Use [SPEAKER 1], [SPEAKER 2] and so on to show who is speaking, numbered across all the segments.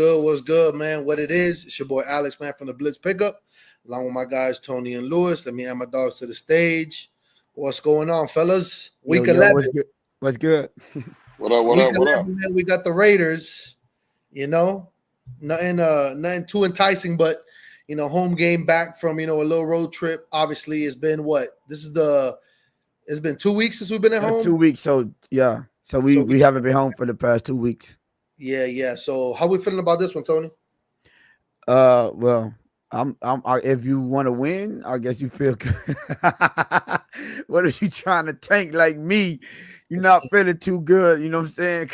[SPEAKER 1] good? What's good, man? What it is? It's your boy Alex, man, from the Blitz Pickup, along with my guys Tony and Lewis. Let me add my dogs to the stage. What's going on, fellas? Week 11.
[SPEAKER 2] What's good? What's good?
[SPEAKER 3] What up?
[SPEAKER 1] Week 11, man, we got the Raiders. You know, nothing too enticing, but home game back from a little road trip. Obviously, it's been what? It's been 2 weeks since we've been at home.
[SPEAKER 2] 2 weeks. So yeah. So we haven't been home for the past 2 weeks.
[SPEAKER 1] Yeah. So how we feeling about this one, Tony?
[SPEAKER 2] Well, if you want to win, I guess you feel good. What are you trying to tank like me? You're not feeling too good, you know what I'm saying?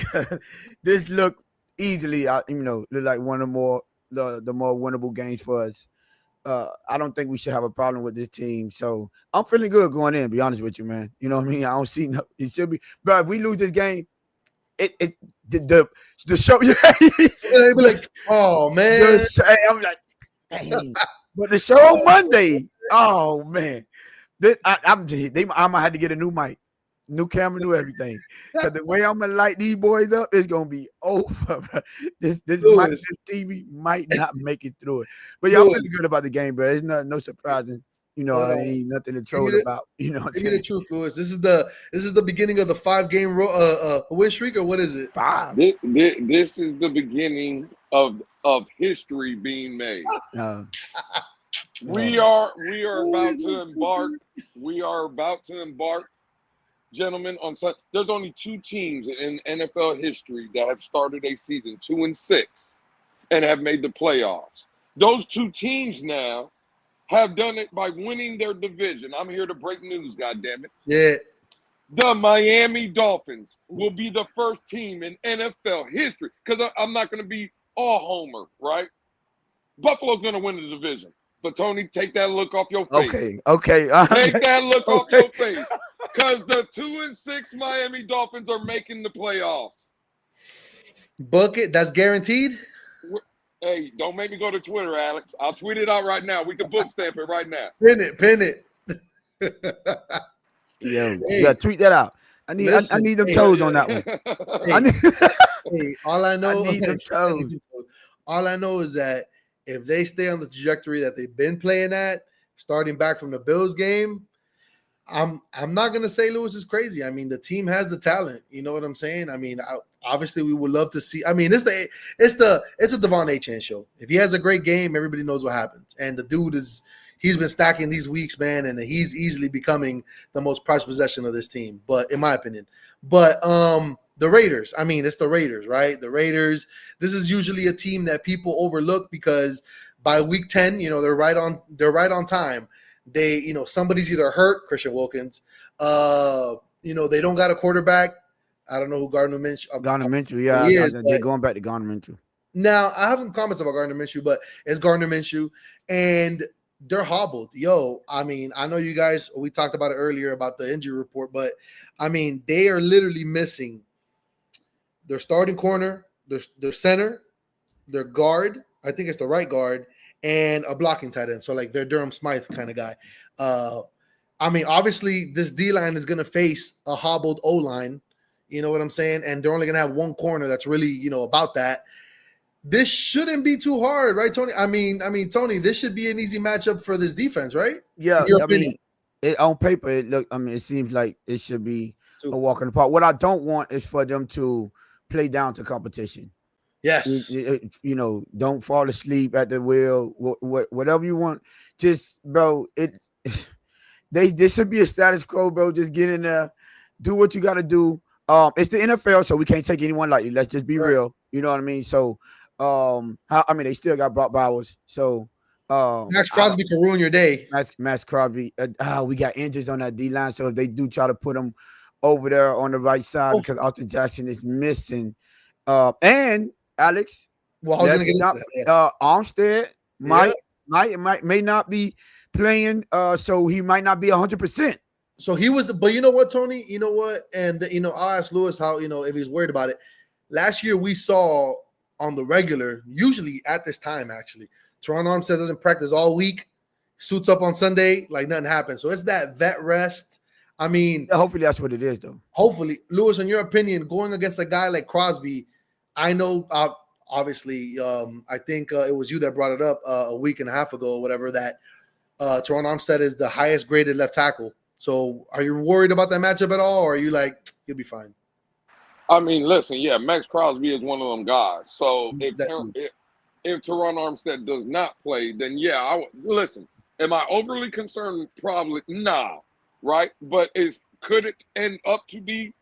[SPEAKER 2] This look easily, look like one of the more winnable games for us. I don't think we should have a problem with this team. So I'm feeling good going in, be honest with you, man. You know what I mean? I don't see it should be, but if we lose this game, the show,
[SPEAKER 1] They be like, oh man.
[SPEAKER 2] I'm like, dang. But the show on Monday, oh man. I'm gonna have to get a new mic, new camera, new everything. Because the way I'm gonna light these boys up, it's gonna be over. Bro. This TV might not make it through it. But y'all feeling good about the game, bro. It's no surprising. Ain't nothing to troll about. Give me
[SPEAKER 1] the truth, Lewis. This is the beginning of the 5-game win streak, or what is it?
[SPEAKER 2] 5.
[SPEAKER 3] This is the beginning of history being made. We are about to embark. We are about to embark, gentlemen. There's only 2 teams in NFL history that have started a season 2-6 and have made the playoffs. Those 2 teams now have done it by winning their division. I'm here to break news, goddammit.
[SPEAKER 1] Yeah.
[SPEAKER 3] The Miami Dolphins will be the first team in NFL history, because I'm not going to be all homer, right? Buffalo's going to win the division. But, Tony, take that look off your face.
[SPEAKER 2] Okay.
[SPEAKER 3] Take that look off your face. Because the 2-6 Miami Dolphins are making the playoffs.
[SPEAKER 1] Book it. That's guaranteed?
[SPEAKER 3] Hey, don't make me go to Twitter, Alex. I'll tweet it out right now. We can book stamp it right now.
[SPEAKER 1] Pin it.
[SPEAKER 2] Yeah, you gotta tweet that out. I need them toes on that one.
[SPEAKER 1] All I know,
[SPEAKER 2] I need them toes.
[SPEAKER 1] All I know is that if they stay on the trajectory that they've been playing at, starting back from the Bills game, I'm not gonna say Lewis is crazy. I mean, the team has the talent. You know what I'm saying? I mean, obviously we would love to see. I mean, it's a Devon A. show. If he has a great game, everybody knows what happens. And the dude he's been stacking these weeks, man, and he's easily becoming the most prized possession of this team. But in my opinion, the Raiders. I mean, it's the Raiders, right? The Raiders. This is usually a team that people overlook because by week 10, they're right on time. They, somebody's either hurt, Christian Wilkins. They don't got a quarterback. I don't know who Gardner Minshew.
[SPEAKER 2] Yeah, they're going back to Gardner Minshew.
[SPEAKER 1] Now, I have some comments about Gardner Minshew, but it's Gardner Minshew, and they're hobbled. I mean, I know you guys, we talked about it earlier about the injury report, but I mean, they are literally missing their starting corner, their center, their guard. I think it's the right guard, and a blocking tight end. So like they're Durham Smythe kind of guy. I mean, obviously this D-line is going to face a hobbled O-line. You know what I'm saying? And they're only going to have one corner that's really, about that. This shouldn't be too hard, right, Tony? I mean, Tony, this should be an easy matchup for this defense, right?
[SPEAKER 2] Yeah, I mean, on paper, it seems like it should be a walk in the park. What I don't want is for them to play down to competition.
[SPEAKER 1] Yes.
[SPEAKER 2] Don't fall asleep at the wheel. Whatever you want, just, bro. There should be a status quo, bro. Just get in there, do what you got to do. It's the NFL, so we can't take anyone lightly. Let's just be real. You know what I mean? So, they still got Brock Bowers. So,
[SPEAKER 1] Max Crosby can ruin your day.
[SPEAKER 2] Max Crosby. We got injuries on that D line, so if they do try to put them over there on the right side because Austin Jackson is missing, and Alex,
[SPEAKER 1] well, I was going to get
[SPEAKER 2] Armstead may not be playing, so he might not be 100%.
[SPEAKER 1] So he was, but you know what, Tony? You know what? And I'll ask Lewis how if he's worried about it. Last year we saw on the regular, usually at this time actually, Teron Armstead doesn't practice all week, suits up on Sunday like nothing happened. So it's that vet rest. I mean,
[SPEAKER 2] hopefully that's what it is, though.
[SPEAKER 1] Hopefully, Lewis, in your opinion, going against a guy like Crosby, I know obviously, I think it was you that brought it up a week and a half ago or whatever, that Teron Armstead is the highest graded left tackle. So are you worried about that matchup at all, or are you like, he'll be fine?
[SPEAKER 3] I mean, listen, yeah, Max Crosby is one of them guys. So if
[SPEAKER 1] Exactly.
[SPEAKER 3] if Teron Armstead does not play, then yeah, listen. Am I overly concerned? Probably nah, right? But could it end up to be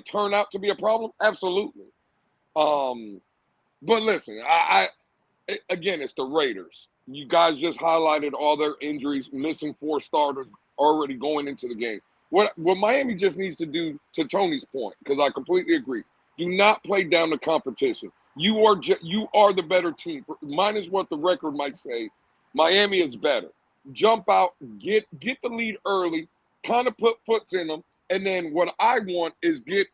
[SPEAKER 3] turn out to be a problem? Absolutely. Um, but listen, again, it's the Raiders. You guys just highlighted all their injuries, missing 4 starters already going into the game. What Miami just needs to do, to Tony's point, because I completely agree, do not play down the competition. You are the better team. Minus what the record might say, Miami is better. Jump out, get the lead early, kind of put foots in them, and then what I want is get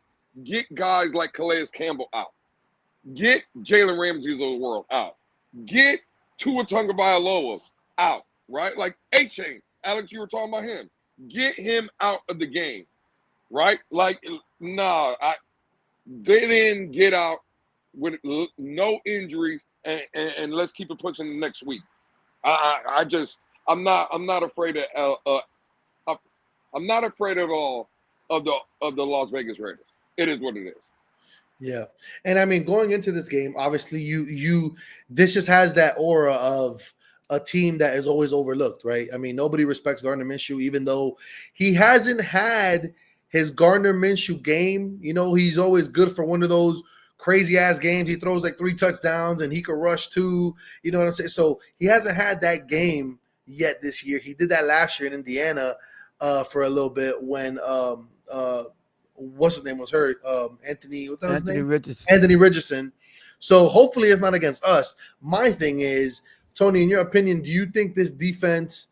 [SPEAKER 3] guys like Calais Campbell out. Get Jalen Ramsey of the world out. Get Tua Tagovailoa's out, right? Like A-Chain. Alex, you were talking about him. Get him out of the game, right? Like, nah, they didn't get out with no injuries, and let's keep it pushing the next week. I'm not afraid I'm not afraid at all of the Las Vegas Raiders. It is what it is.
[SPEAKER 1] Yeah. And I mean, going into this game, obviously this just has that aura of a team that is always overlooked, right? I mean, nobody respects Gardner Minshew, even though he hasn't had his Gardner Minshew game. You know, he's always good for one of those crazy ass games. He throws like 3 touchdowns and he could rush 2, you know what I'm saying? So he hasn't had that game yet this year. He did that last year in Indiana for a little bit when what's his name was hurt. Anthony
[SPEAKER 2] Richardson.
[SPEAKER 1] Anthony Richardson. So hopefully it's not against us. My thing is, Tony, in your opinion, do you think this defense,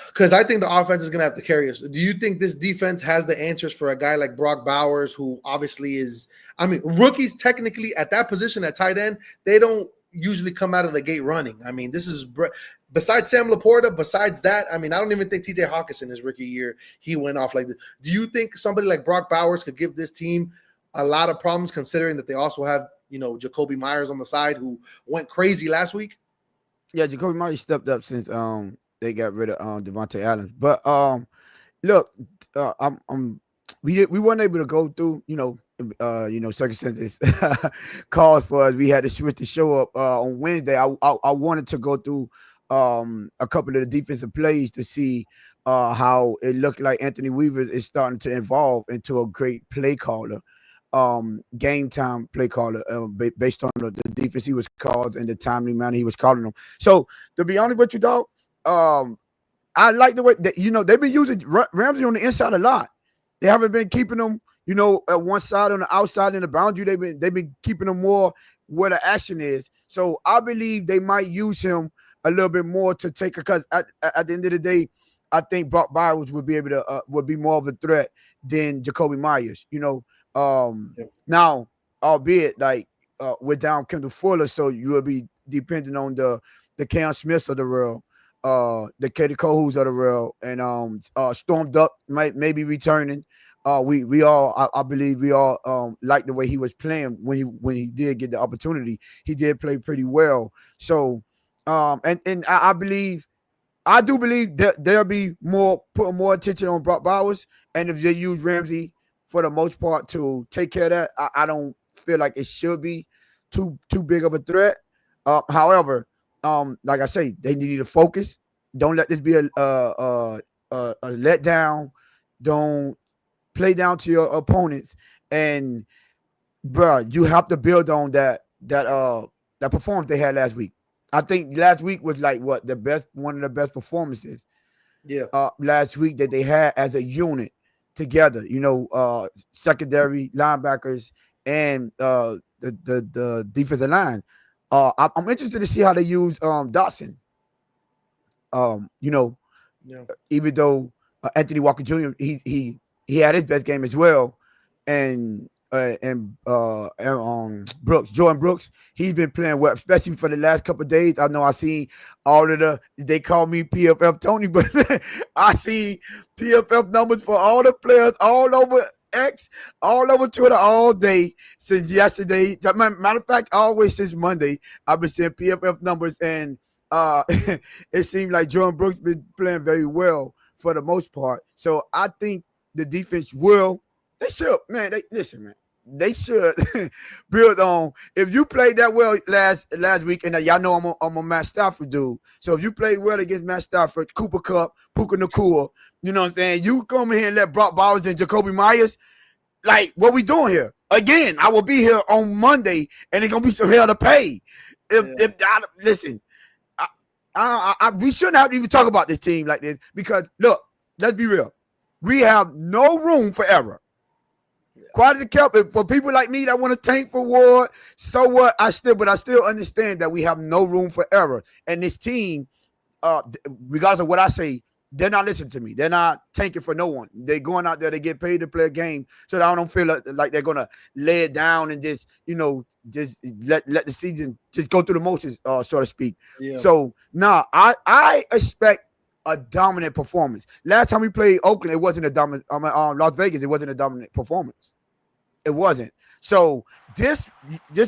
[SPEAKER 1] because I think the offense is going to have to carry us, do you think this defense has the answers for a guy like Brock Bowers, who obviously is, I mean, rookies technically at that position at tight end, they don't usually come out of the gate running. I mean, this is, besides Sam Laporta, besides that, I mean, I don't even think TJ Hawkinson his rookie year, he went off like this. Do you think somebody like Brock Bowers could give this team a lot of problems, considering that they also have, you know, Jacoby Myers on the side, who went crazy last week?
[SPEAKER 2] Yeah, Jacoby Myers stepped up since they got rid of Devontae Adams. But look, we weren't able to go through, circumstances calls for us. We had to switch the show up on Wednesday. I wanted to go through a couple of the defensive plays to see how it looked like Anthony Weaver is starting to evolve into a great play caller, game time play caller, based on the defense he was called and the timely manner he was calling them. So to be honest with you, dog, I like the way that, they've been using Ramsey on the inside a lot. They haven't been keeping them, at one side on the outside in the boundary. They've been keeping them more where the action is. So I believe they might use him a little bit more to take, because at the end of the day, I think Brock Bowers would be able to would be more of a threat than Jacoby Myers. Now, albeit like we're down Kendall Fuller, so you will be depending on the Cam Smiths of the world, the Katie Coles of the world, and Storm Duck may be returning. We all, I believe we all like the way he was playing when he did get the opportunity. He did play pretty well. So and I do believe that there'll be putting more attention on Brock Bowers, and if they use Ramsey for the most part to take care of that, I don't feel like it should be too big of a threat. However, like I say, they need to focus. Don't let this be a letdown. Don't play down to your opponents, and bro, you have to build on that performance they had last week. I think last week was like one of the best performances.
[SPEAKER 1] Yeah.
[SPEAKER 2] Last week that they had as a unit together. Secondary linebackers and the defensive line. I'm interested to see how they use Dotson. Even though Anthony Walker Jr. he had his best game as well, and Jordan Brooks, he's been playing well, especially for the last couple of days. I know I seen all of they call me PFF Tony, but I see PFF numbers for all the players all over X all over Twitter all day since yesterday. Matter of fact, always since Monday, I've been seeing PFF numbers, and it seemed like Jordan Brooks been playing very well for the most part. So I think the defense will. They should, man. Listen, man. They should build on. If you played that well last week, and y'all know I'm a Matt Stafford dude. So if you played well against Matt Stafford, Cooper Kupp, Puka Nacua, you know what I'm saying? You come here and let Brock Bowers and Jacoby Myers. Like, what we doing here? Again, I will be here on Monday, and it's gonna be some hell to pay. Listen, we shouldn't have to even talk about this team like this because look, let's be real. We have no room for error. Quality kept for people like me that want to tank for Ward. So what? I still understand that we have no room for error. And this team, regardless of what I say, they're not listening to me. They're not tanking for no one. They're going out there to get paid to play a game, so that I don't feel like they're gonna lay it down and just let the season just go through the motions, so to speak. Yeah. So I expect a dominant performance. Last time we played Oakland, it wasn't a dominant. Las Vegas, it wasn't a dominant performance. It wasn't. So this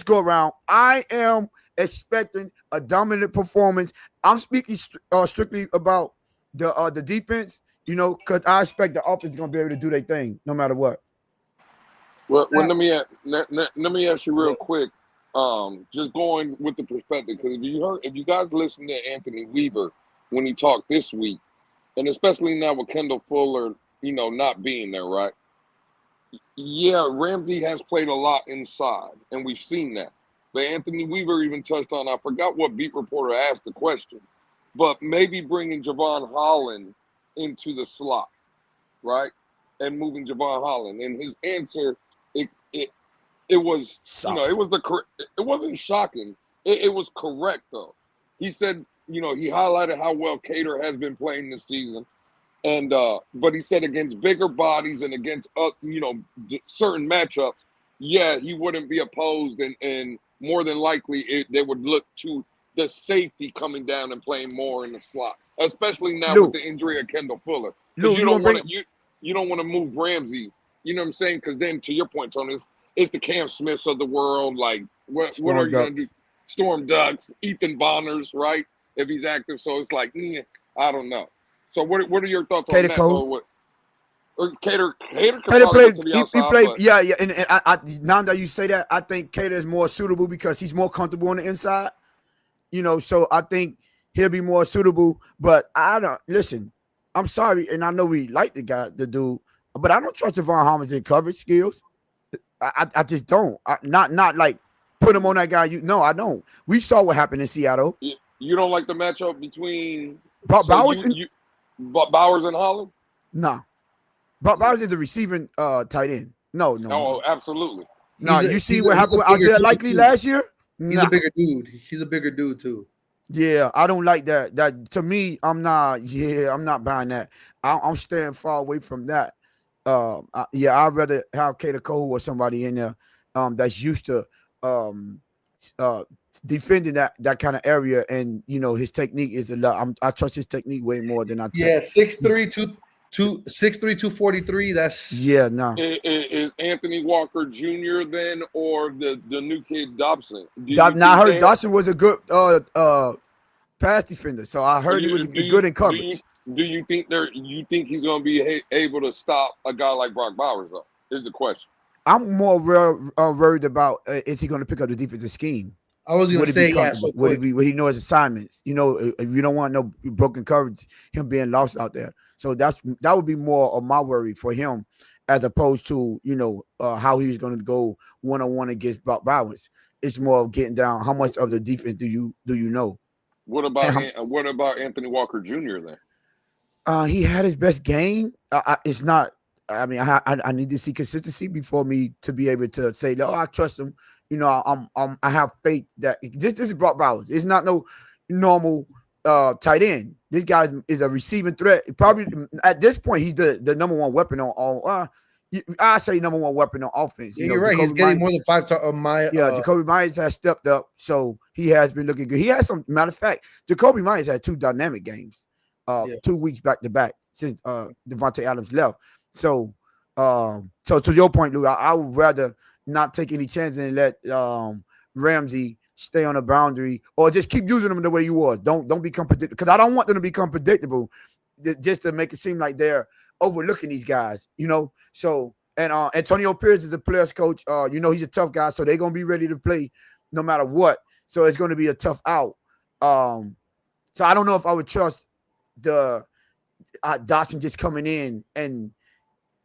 [SPEAKER 2] go around, I am expecting a dominant performance. I'm speaking strictly about the defense, because I expect the offense is gonna be able to do their thing no matter what.
[SPEAKER 3] Well, let me ask you real quick. Just going with the perspective, because if you guys listen to Anthony Weaver when he talked this week, and especially now with Kendall Fuller, not being there, right? Yeah, Ramsey has played a lot inside, and we've seen that. But Anthony Weaver even touched on, I forgot what beat reporter asked the question, but maybe bringing Javon Holland into the slot, right? And moving Javon Holland. And his answer, it was, it wasn't shocking. It was correct, though. He said, he highlighted how well Cater has been playing this season. And but he said against bigger bodies and against certain matchups, yeah, he wouldn't be opposed, and more than likely they would look to the safety coming down and playing more in the slot, especially now with the injury of Kendall Fuller. Because you don't want to move Ramsey. You know what I'm saying? Because then, to your point, Tony, it's the Cam Smiths of the world. Like, what are you going to do? Storm Ducks, Ethan Bonners, right? If he's active, so it's like, I don't know. So what are your thoughts on that? Or Cater played. He played.
[SPEAKER 2] Yeah. And I now that you say that, I think Cater is more suitable because he's more comfortable on the inside. So I think he'll be more suitable. But I don't listen. I'm sorry, and I know we like the dude, but I don't trust Javon Holland's in coverage skills. I just don't. Not like put him on that guy. I don't. We saw what happened in Seattle.
[SPEAKER 3] You don't like the matchup between
[SPEAKER 2] Bowers
[SPEAKER 3] and Holland?
[SPEAKER 2] No. Bowers is a receiving tight end. No.
[SPEAKER 3] Oh, absolutely.
[SPEAKER 2] No, you see what happened with Isaiah Likely last year?
[SPEAKER 1] He's a bigger dude. He's a bigger dude too.
[SPEAKER 2] Yeah, I don't like that. That to me, I'm not buying that. I'm staying far away from that. I'd rather have Cater Cole or somebody in there that's used to defending that kind of area, and his technique is a lot. I trust his technique way more than I.
[SPEAKER 1] 6'3", 243. That's
[SPEAKER 3] Is Anthony Walker Jr. then, or the new kid Dobson?
[SPEAKER 2] I heard Dobson was a good pass defender, so I heard he was good in coverage.
[SPEAKER 3] Do you think he's going to be able to stop a guy like Brock Bowers, though? Is the question.
[SPEAKER 2] I'm more worried about is he going to pick up the defensive scheme?
[SPEAKER 1] I was going to say,
[SPEAKER 2] would he know his assignments? You don't want no broken coverage, him being lost out there. So that would be more of my worry for him, as opposed to how he's going to go one-on-one against Brock Bowers. It's more of getting down. How much of the defense do you know?
[SPEAKER 3] What about Anthony Walker Jr. then?
[SPEAKER 2] He had his best game. It's not. I mean, I need to see consistency before me to be able to say, "No, I trust him." I have faith that this is Brock Bowers. It's not no normal tight end. This guy is a receiving threat. Probably at this point, he's the number one weapon on all. I say number one weapon on offense.
[SPEAKER 1] You're right. He's getting more than 5
[SPEAKER 2] Jacoby Myers has stepped up, so he has been looking good. He has some. Matter of fact, Jacoby Myers had 2 dynamic games, 2 weeks back to back since Devontae Adams left. So So to your point, Lou, I would rather not take any chances and let Ramsey stay on the boundary, or just keep using them the way you was. Don't become predictable, because I don't want them to become predictable, just to make it seem like they're overlooking these guys, you know. So and Antonio Pierce is a players coach. You know, he's a tough guy, so they're gonna be ready to play no matter what. So it's gonna be a tough out. So I don't know if I would trust the Dotson just coming in and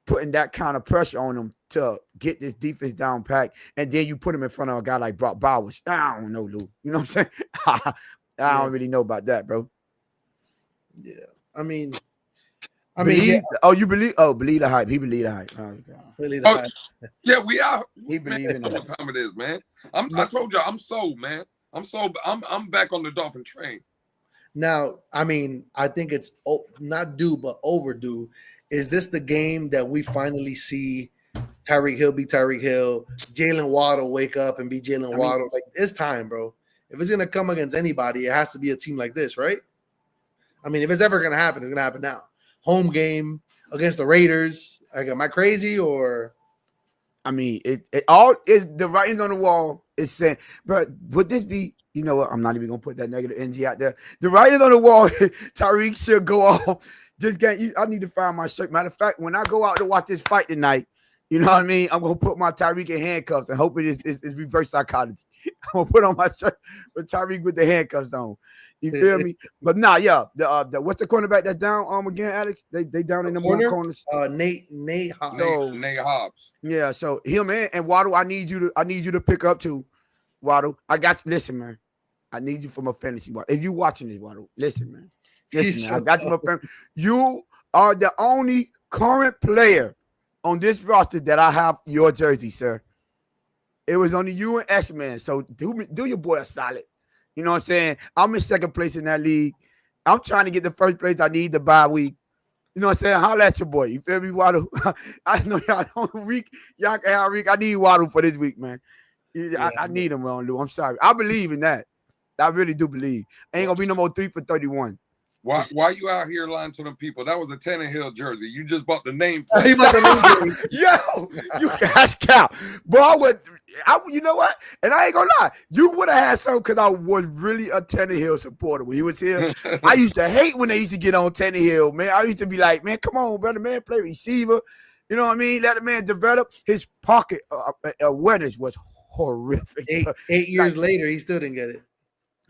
[SPEAKER 2] putting that kind of pressure on him to get this defense down packed, and then you put him in front of a guy like Brock Bowers. I don't know, Lou. You know what I'm saying? I don't really know about that, bro.
[SPEAKER 1] Yeah, I mean,
[SPEAKER 2] yeah. Oh, you believe? Oh, believe the hype. He believe the hype. Oh,
[SPEAKER 1] believe the hype.
[SPEAKER 3] Yeah, we are.
[SPEAKER 2] He believe in
[SPEAKER 3] it. What time it is, man? I told you, I'm sold, man. I'm back on the Dolphin train.
[SPEAKER 1] Now, I mean, I think it's not due, but overdue. Is this the game that we finally see Tyreek Hill be Tyreek Hill, Jalen Waddle wake up and be Jalen Waddle? Like, it's time, bro. If it's gonna come against anybody, it has to be a team like this, right? I mean, if it's ever gonna happen, it's gonna happen now. Home game against the Raiders. Like, am I crazy or?
[SPEAKER 2] I mean, it all is the writing on the wall is saying, but would this be? You know what? I'm not even gonna put that negative energy out there. The writing on the wall, Tyreek should go off. This game, I need to find my shirt. Matter of fact, when I go out to watch this fight tonight, you know what I mean? I'm gonna put my Tyreek in handcuffs and hope it is reverse psychology. I'm gonna put on my shirt with Tyreek with the handcuffs on. You feel me? But nah, yeah. The what's the cornerback that's down again, Alex? They down in the corners.
[SPEAKER 1] Nate Hobbs.
[SPEAKER 3] Nate Hobbs.
[SPEAKER 2] Yeah, so him and Waddle, I need you to pick up too. Waddle, I got you. Listen, man. I need you for my fantasy. If you watching this, Waddle, listen, man. Listen, man, I got you. You are the only current player on this roster that I have your jersey, sir. It was only you and X-Man. So do your boy a solid. You know what I'm saying? I'm in second place in that league. I'm trying to get the first place I need the bye week. You know what I'm saying? Holla at your boy. You feel me, Waddle? I know y'all don't Reek. Y'all can have Reek. I need Waddle for this week, man. I need him, Lou. I'm sorry. I believe in that. I really do believe. Ain't gonna be no more 3 for 31.
[SPEAKER 3] Why you out here lying to them people? That was a Tannehill jersey. You just bought the name.
[SPEAKER 2] Yo, you guys count. Bro, you know what? And I ain't gonna lie. You would have had some because I was really a Tannehill supporter when he was here. I used to hate when they used to get on Tannehill, man. I used to be like, man, come on, brother, man, play receiver. You know what I mean? Let the man develop. His pocket awareness was horrific.
[SPEAKER 1] 8 years later, he still didn't get it.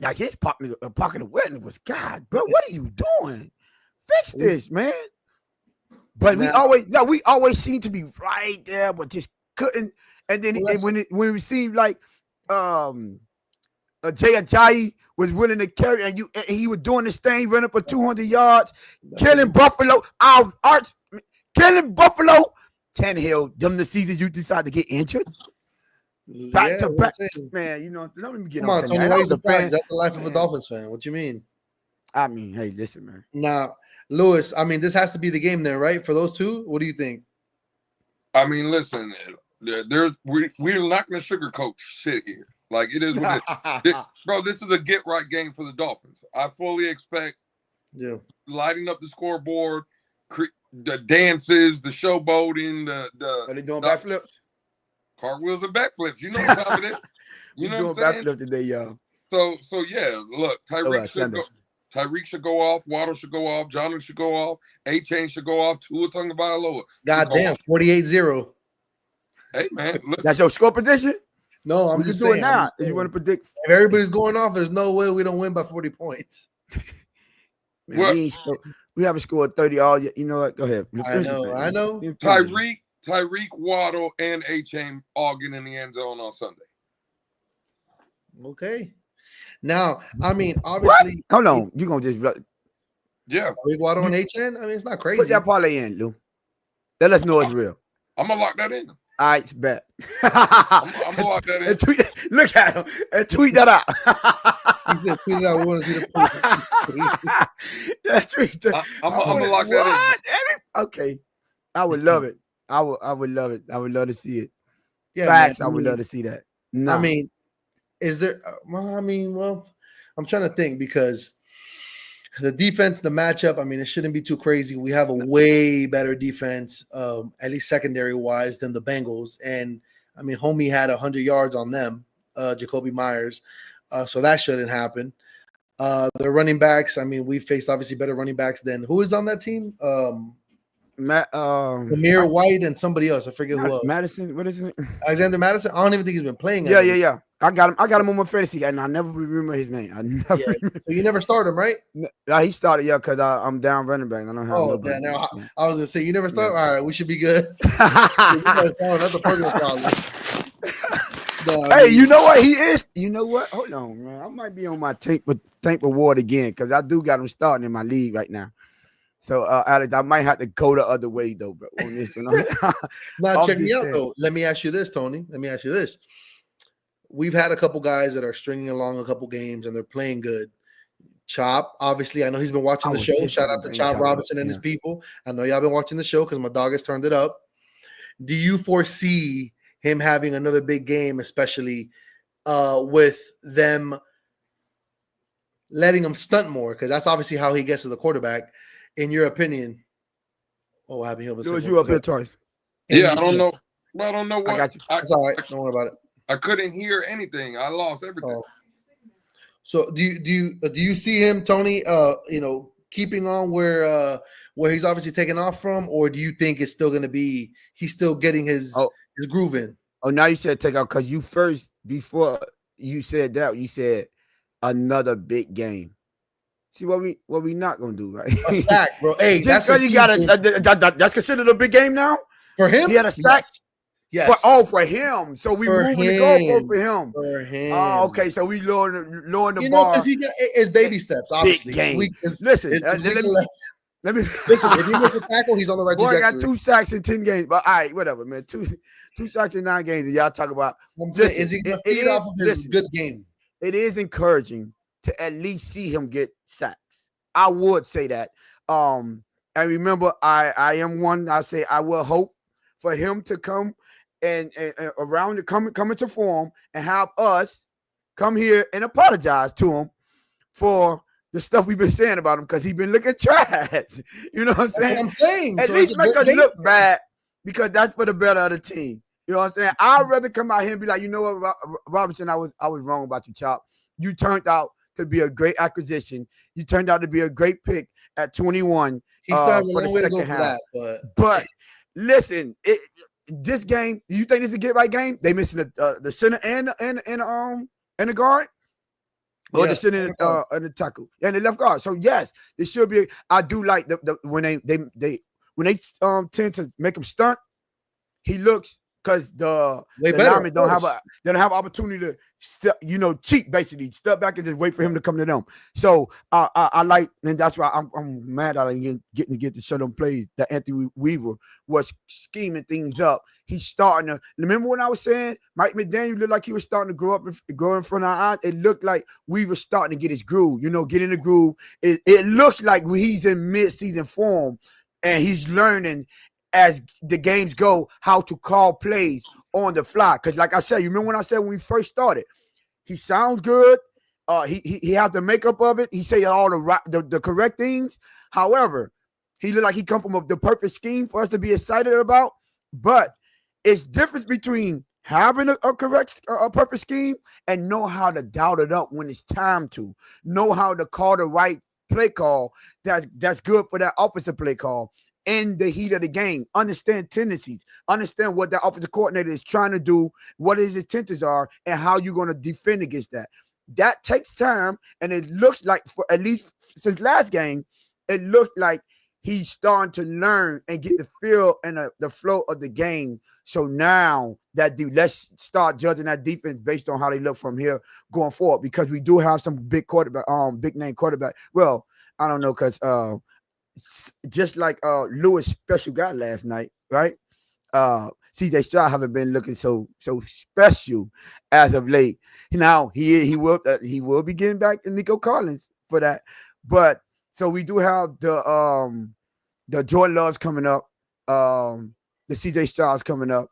[SPEAKER 2] Like his pocket awareness was, God, bro, what are you doing? Fix this, man. But we always seem to be right there, but just couldn't. And then when it seemed like Jay Ajayi was willing to carry, and he was doing this thing, running for 200 yards, killing Buffalo, killing Buffalo. Tannehill, them the season you decide to get injured. Back to back, man. You know, let me get on.
[SPEAKER 1] Tony, why surprised? That's the life of a Dolphins fan. What you mean?
[SPEAKER 2] I mean, hey, listen, man.
[SPEAKER 1] Now, Lewis, I mean, this has to be the game then, right? For those two, what do you think?
[SPEAKER 3] I mean, listen, we're not going to sugarcoat shit here. Like, it is what it is. Bro, this is a get-right game for the Dolphins. I fully expect lighting up the scoreboard, the dances, the showboating,
[SPEAKER 2] Are they doing backflips?
[SPEAKER 3] Cartwheels and backflips. You know what time it is. You know what I'm saying?
[SPEAKER 2] Backflip today, y'all.
[SPEAKER 3] So yeah, look, Tyreek should go off, Waddle should go off, Jonathan should go off, A-Chain should go off, Tua Tagovailoa.
[SPEAKER 1] Goddamn, 48-0.
[SPEAKER 3] Hey, man. Listen.
[SPEAKER 2] That's your score prediction?
[SPEAKER 1] No, I'm just saying.
[SPEAKER 2] Do it now. If you want to predict.
[SPEAKER 1] If everybody's going off, there's no way we don't win by 40 points.
[SPEAKER 2] Man, we haven't scored 30 all yet. You know what? Go ahead.
[SPEAKER 1] I know.
[SPEAKER 3] Tyreek, Waddle, and A-Chain all get in the end zone on Sunday.
[SPEAKER 1] Okay. Now, I mean, obviously.
[SPEAKER 2] Hold on. You're going to just.
[SPEAKER 3] Yeah.
[SPEAKER 1] Tyreek, Waddle, and A-Chain? I mean, it's not crazy.
[SPEAKER 2] Put that parlay in, Lou. Let us know it's real.
[SPEAKER 3] I'm going to lock that in.
[SPEAKER 2] All right, bet.
[SPEAKER 3] I'm going to lock that in.
[SPEAKER 2] Look at him and tweet that out.
[SPEAKER 1] He said, tweet it out. We want to see the proof.
[SPEAKER 3] I'm going to lock that
[SPEAKER 2] in. Okay. I would love it. I would love it. I would love to see it.
[SPEAKER 1] Yeah,
[SPEAKER 2] facts.
[SPEAKER 1] Man,
[SPEAKER 2] I would love to see that. No.
[SPEAKER 1] I mean, is there? Well, I'm trying to think because The defense, the matchup, I mean, it shouldn't be too crazy. We have a way better defense, at least secondary-wise, than the Bengals. And, I mean, homie had 100 yards on them, Jacoby Myers. So that shouldn't happen. The running backs, I mean, we faced obviously better running backs than who is on that team?
[SPEAKER 2] Matt,
[SPEAKER 1] Amir White and somebody else. I forget who else.
[SPEAKER 2] Madison, what is it?
[SPEAKER 1] Alexander Madison. I don't even think he's been playing.
[SPEAKER 2] Yeah. I got him on my fantasy, and I never remember his name.
[SPEAKER 1] So you never started him, right?
[SPEAKER 2] No, he started, because I'm down running back. I don't have
[SPEAKER 1] now I was gonna say you never started. All right, we should be good. That's a personal problem.
[SPEAKER 2] Hey, you know what he is? You know what? Hold on, man. I might be on my tank reward again because I do got him starting in my league right now. So, Alex, I might have to go the other way though, bro. On this one.
[SPEAKER 1] Now, check me out though. Let me ask you this, Tony. Let me ask you this. We've had a couple guys that are stringing along a couple games and they're playing good. Chop, obviously, I know he's been watching the show. Shout out to Chop Robinson and his people. I know y'all been watching the show because my dog has turned it up. Do you foresee him having another big game, especially with them letting him stunt more? Because that's obviously how he gets to the quarterback. In your opinion, what happened here?
[SPEAKER 2] Was you up here twice?
[SPEAKER 3] Yeah, I don't know. I don't know what.
[SPEAKER 2] I got you.
[SPEAKER 1] That's all right. Don't worry about it.
[SPEAKER 3] I couldn't hear anything. I lost everything.
[SPEAKER 1] Oh. So do you see him, Tony? Keeping on where he's obviously taken off from, or do you think it's still going to be he's still getting his groove in?
[SPEAKER 2] Oh, now you said take out because you first before you said that you said another big game. See what we not gonna do, right?
[SPEAKER 1] A sack, bro. Hey,
[SPEAKER 2] that's because he got that's considered a big game now
[SPEAKER 1] for him.
[SPEAKER 2] He had a sack.
[SPEAKER 1] Yes.
[SPEAKER 2] For him. So we moving the goalpost for him.
[SPEAKER 1] For him.
[SPEAKER 2] Oh, okay. So we lowering the
[SPEAKER 1] bar. Because it's baby steps, obviously.
[SPEAKER 2] Big game.
[SPEAKER 1] Listen,
[SPEAKER 2] let me
[SPEAKER 1] listen. If he makes a tackle, he's on the right trajectory.
[SPEAKER 2] I got 2 sacks in 10 games. But all right, whatever, man. Two sacks in 9 games. And y'all talk about.
[SPEAKER 1] Is he going to feed off of his good game?
[SPEAKER 2] It is encouraging to at least see him get sacks. I would say that. And remember, I am one. I say I will hope for him to come and around the come into form and have us come here and apologize to him for the stuff we've been saying about him because he's been looking trash. You know what I'm saying?
[SPEAKER 1] That's what I'm saying.
[SPEAKER 2] At least make us look bad because that's for the better of the team. You know what I'm saying? I'd rather come out here and be like, you know what, Robinson, I was wrong about you, Chop. You turned out to be a great acquisition. You turned out to be a great pick at 21.
[SPEAKER 1] He still has a long way to go for that.
[SPEAKER 2] But listen, this game, you think this is a get right game? They missing the center and the guard, or the center and the tackle and the left guard. So yes, it should be. I do like the when they tend to make him stunt. He looks because the linemen don't have opportunity to cheat, basically step back and just wait for him to come to them. So I like, and that's why I'm mad I didn't get to show them plays that Anthony Weaver was scheming things up. He's starting to remember when I was saying Mike McDaniel looked like he was starting to grow in front of our eyes. It looked like Weaver's starting to get his groove, get in the groove. It looks like he's in mid-season form and he's learning as the games go, how to call plays on the fly. Because like I said, you remember when I said when we first started, he sounds good. He has the makeup of it. He say all the correct things. However, he looked like he come from the perfect scheme for us to be excited about. But it's difference between having a perfect scheme and know how to dial it up when it's time to. Know how to call the right play call that's good for that offensive play call. In the heat of the game, understand tendencies, understand what the offensive coordinator is trying to do, what his intentions are, and how you're going to defend against that. That takes time, and it looks like, for at least since last game, it looked like he's starting to learn and get the feel and the flow of the game. So now let's start judging that defense based on how they look from here going forward, because we do have some big name quarterback. Well, I don't know, because just like Lewis special guy last night, right? CJ Stroud haven't been looking so special as of late. Now he will be getting back to Nico Collins for that. But so we do have the Jordan Loves coming up, the CJ Strouds coming up.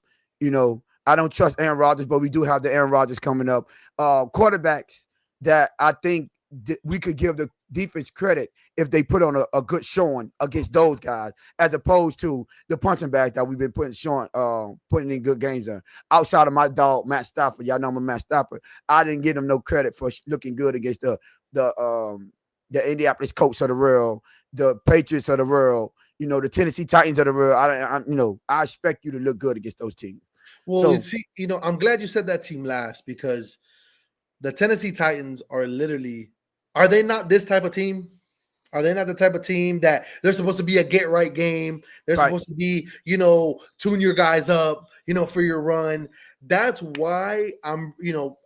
[SPEAKER 2] I don't trust Aaron Rodgers, but we do have the Aaron Rodgers coming up. Quarterbacks that I think we could give the defense credit if they put on a good showing against those guys, as opposed to the punching bag that we've been putting in good games in. Outside of my dog Matt Stafford, y'all know I'm a Matt Stafford. I didn't give him no credit for looking good against the Indianapolis Colts of the world, the Patriots of the world, the Tennessee Titans of the world. I expect you to look good against those teams.
[SPEAKER 1] Well, I'm glad you said that team last, because the Tennessee Titans are they not this type of team? Are they not the type of team that they're supposed to be a get right game? They're supposed to be, tune your guys up, for your run. That's why I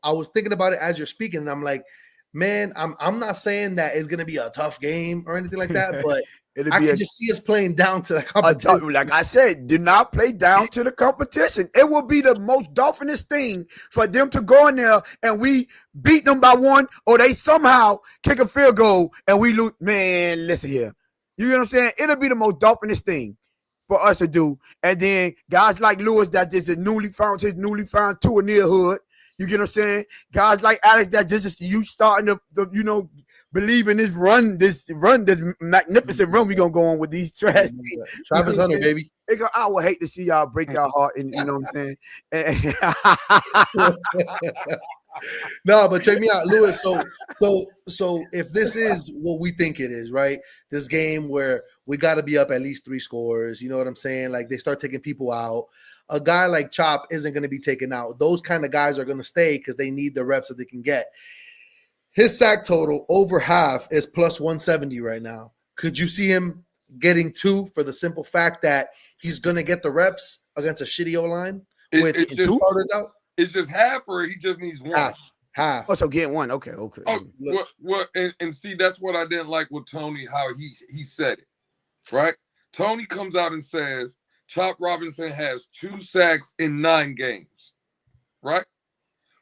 [SPEAKER 1] was thinking about it as you're speaking, and I'm like, man, I'm not saying that it's gonna be a tough game or anything like that, but I can just see us playing down to the competition.
[SPEAKER 2] Like I said, do not play down to the competition. It will be the most Dolphinist thing for them to go in there and we beat them by one, or they somehow kick a field goal and we lose. Man, listen here. You know what I'm saying? It'll be the most Dolphinist thing for us to do. And then guys like Lewis, that is his newly found tour near hood. You get what I'm saying? Guys like Alex, that just is you starting to believe in this magnificent run we're gonna go on with these trash.
[SPEAKER 1] Travis Hunter, baby.
[SPEAKER 2] I would hate to see y'all break your heart, and you know what I'm saying.
[SPEAKER 1] No, but check me out, Lewis. So if this is what we think it is, right? This game where we got to be up at least 3 scores. You know what I'm saying? Like, they start taking people out. A guy like Chop isn't going to be taken out. Those kind of guys are going to stay because they need the reps that they can get. His sack total over half is plus 170 right now. Could you see him getting 2 for the simple fact that he's going to get the reps against a shitty O-line with 2 starters out?
[SPEAKER 3] It's just half, or he just needs 1?
[SPEAKER 1] Half.
[SPEAKER 2] Oh, so getting 1. Okay.
[SPEAKER 3] Oh, well, and see, that's what I didn't like with Tony, how he said it, right? Tony comes out and says Chop Robinson has 2 sacks in 9 games, right?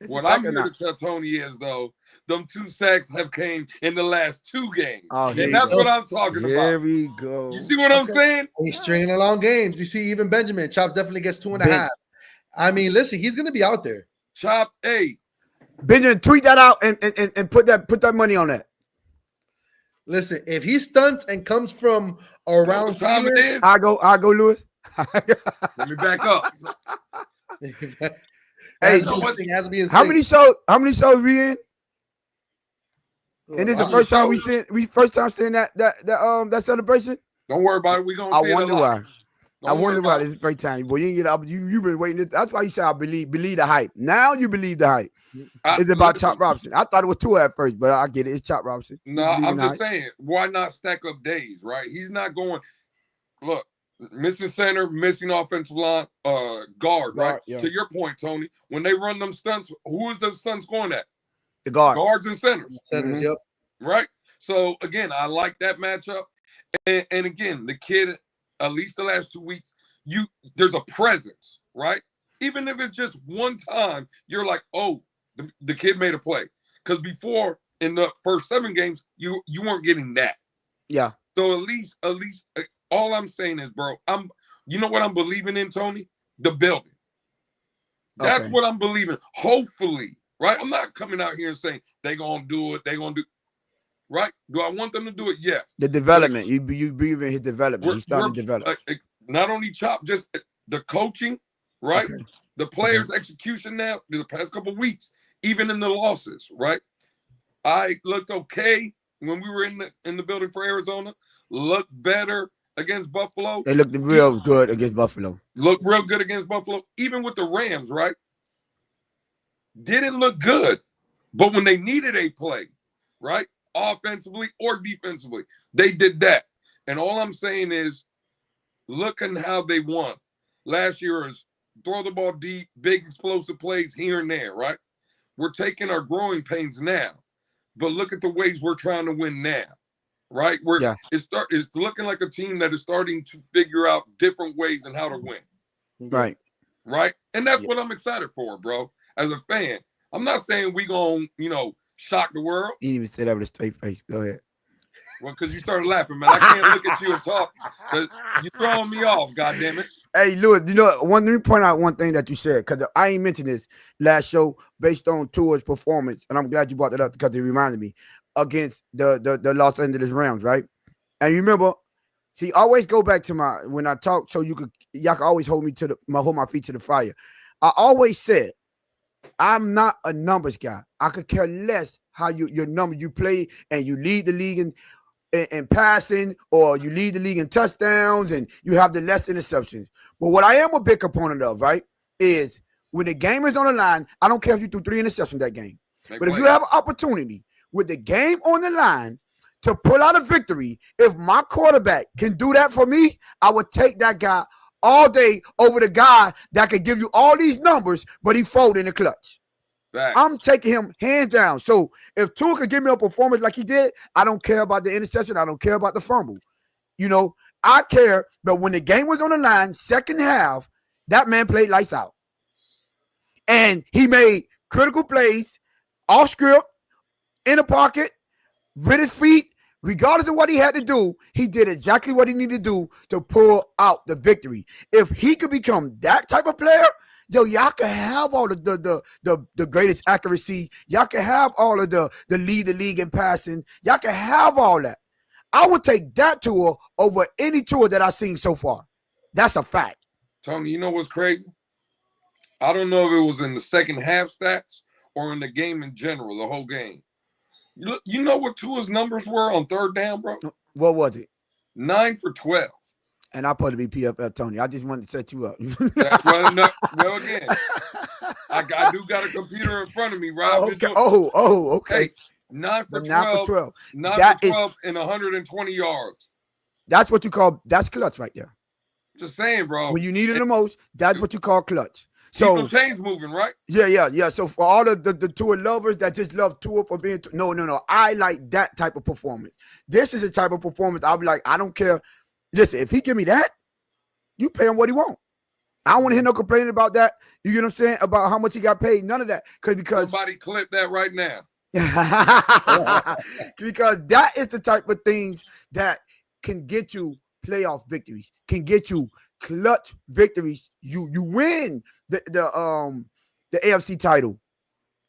[SPEAKER 3] What I'm here to tell Tony is, though, them 2 sacks have came in the last 2 games.
[SPEAKER 2] Oh,
[SPEAKER 3] and that's what I'm talking about.
[SPEAKER 2] There we go.
[SPEAKER 3] You see what I'm saying?
[SPEAKER 1] He's stringing along games. You see, even Benjamin, Chop definitely gets 2.5. I mean, listen, he's going to be out there.
[SPEAKER 3] Chop, hey.
[SPEAKER 2] Benjamin, tweet that out and put that money on that.
[SPEAKER 1] Listen, if he stunts and comes from around Sealer,
[SPEAKER 2] I go, Lewis.
[SPEAKER 3] Let me back up.
[SPEAKER 2] Hey, how many shows we in? And this is the first time seeing that celebration.
[SPEAKER 3] Don't worry about it. We gonna.
[SPEAKER 2] I wonder why. I wonder why this first time. Boy, you ain't get up. You've been waiting. That's why you said I believe the hype. Now you believe the hype. It's about Chop Robinson. I thought it was 2 at first, but I get it. It's Chop Robinson.
[SPEAKER 3] No, I'm just saying, why not stack up days, right? He's not going. Look, missing center, missing offensive line, guard, right? Yeah. To your point, Tony, when they run them stunts, who is those stunts going at?
[SPEAKER 2] The guards
[SPEAKER 1] and centers. Yep.
[SPEAKER 3] Right. So again, I like that matchup, and again, the kid, at least the last 2 weeks, there's a presence, right? Even if it's just one time, you're like, oh, the kid made a play. Because before, in the first 7 games, you weren't getting that.
[SPEAKER 2] Yeah.
[SPEAKER 3] So at least, all I'm saying is, bro, you know what I'm believing in, Tony? The building. That's what I'm believing. Hopefully, right? I'm not coming out here and saying they're gonna do it. They're gonna do. Right? Do I want them to do it? Yes.
[SPEAKER 2] The development. You believe in his development. He's starting to develop.
[SPEAKER 3] Not only Chop, just the coaching, right? Okay. The players' execution now, the past couple of weeks, even in the losses, right? I looked okay when we were in the building for Arizona. Looked better against Buffalo.
[SPEAKER 2] They looked real good against Buffalo.
[SPEAKER 3] Looked real good against Buffalo. Even with the Rams, right? Didn't look good. But when they needed a play, right? Offensively or defensively, they did that. And all I'm saying is, look at how they won. Last year is throw the ball deep, big explosive plays here and there, right? We're taking our growing pains now, but look at the ways we're trying to win now, right? It's looking like a team that is starting to figure out different ways and how to win.
[SPEAKER 2] Right.
[SPEAKER 3] Right? And that's what I'm excited for, bro. As a fan, I'm not saying we gonna, shock the world.
[SPEAKER 2] You didn't even say that with a straight face. Go ahead.
[SPEAKER 3] Well, because you started laughing, man. I can't look at you and talk because you're throwing me off, goddammit.
[SPEAKER 2] Hey, Lewis, let me point out one thing that you said, because I ain't mentioned this last show based on Tua's performance, and I'm glad you brought that up because it reminded me. against the Los Angeles Rams, right? And you remember, see, always go back to when I talk, so y'all can always hold my feet to the fire. I always said I'm not a numbers guy. I could care less how your number you play and you lead the league in passing, or you lead the league in touchdowns and you have the less interceptions. But what I am a big component of, right, is when the game is on the line, I don't care if you threw 3 interceptions that game. But if you have an opportunity with the game on the line to pull out a victory, if my quarterback can do that for me, I would take that guy all day over the guy that could give you all these numbers, but he folded in the clutch. Right. I'm taking him hands down. So if Tua could give me a performance like he did, I don't care about the interception. I don't care about the fumble. I care. But when the game was on the line, second half, that man played lights out. And he made critical plays, off script, in the pocket, with his feet. Regardless of what he had to do, he did exactly what he needed to do to pull out the victory. If he could become that type of player, y'all can have all the greatest accuracy. Y'all can have all of the lead the league in passing. Y'all can have all that. I would take that tour over any tour that I've seen so far. That's a fact.
[SPEAKER 3] Tony, you know what's crazy? I don't know if it was in the second half stats or in the game in general, the whole game. You know what Tua's numbers were on third down, bro?
[SPEAKER 2] What was it?
[SPEAKER 3] 9 for 12.
[SPEAKER 2] And I put to be PFL, Tony. I just wanted to set you up.
[SPEAKER 3] Well, again, I do got a computer in front of me, Rob.
[SPEAKER 2] Okay. Okay.
[SPEAKER 3] Hey, 9 for 12. 9 for 12 and 120 yards.
[SPEAKER 2] That's what you call, that's clutch right there.
[SPEAKER 3] Just saying, bro.
[SPEAKER 2] When you need it the most, that's what you call clutch. So
[SPEAKER 3] keep the chains moving, right?
[SPEAKER 2] Yeah. So for all the Tua lovers that just love Tua for being no. I like that type of performance. This is a type of performance I'll be like, I don't care. Listen, if he give me that, you pay him what he want. I don't want to hear no complaining about that. You get what I'm saying? About how much he got paid. None of that. Because
[SPEAKER 3] somebody clip that right now.
[SPEAKER 2] Because that is the type of things that can get you playoff victories, can get you clutch victories. You win the AFC title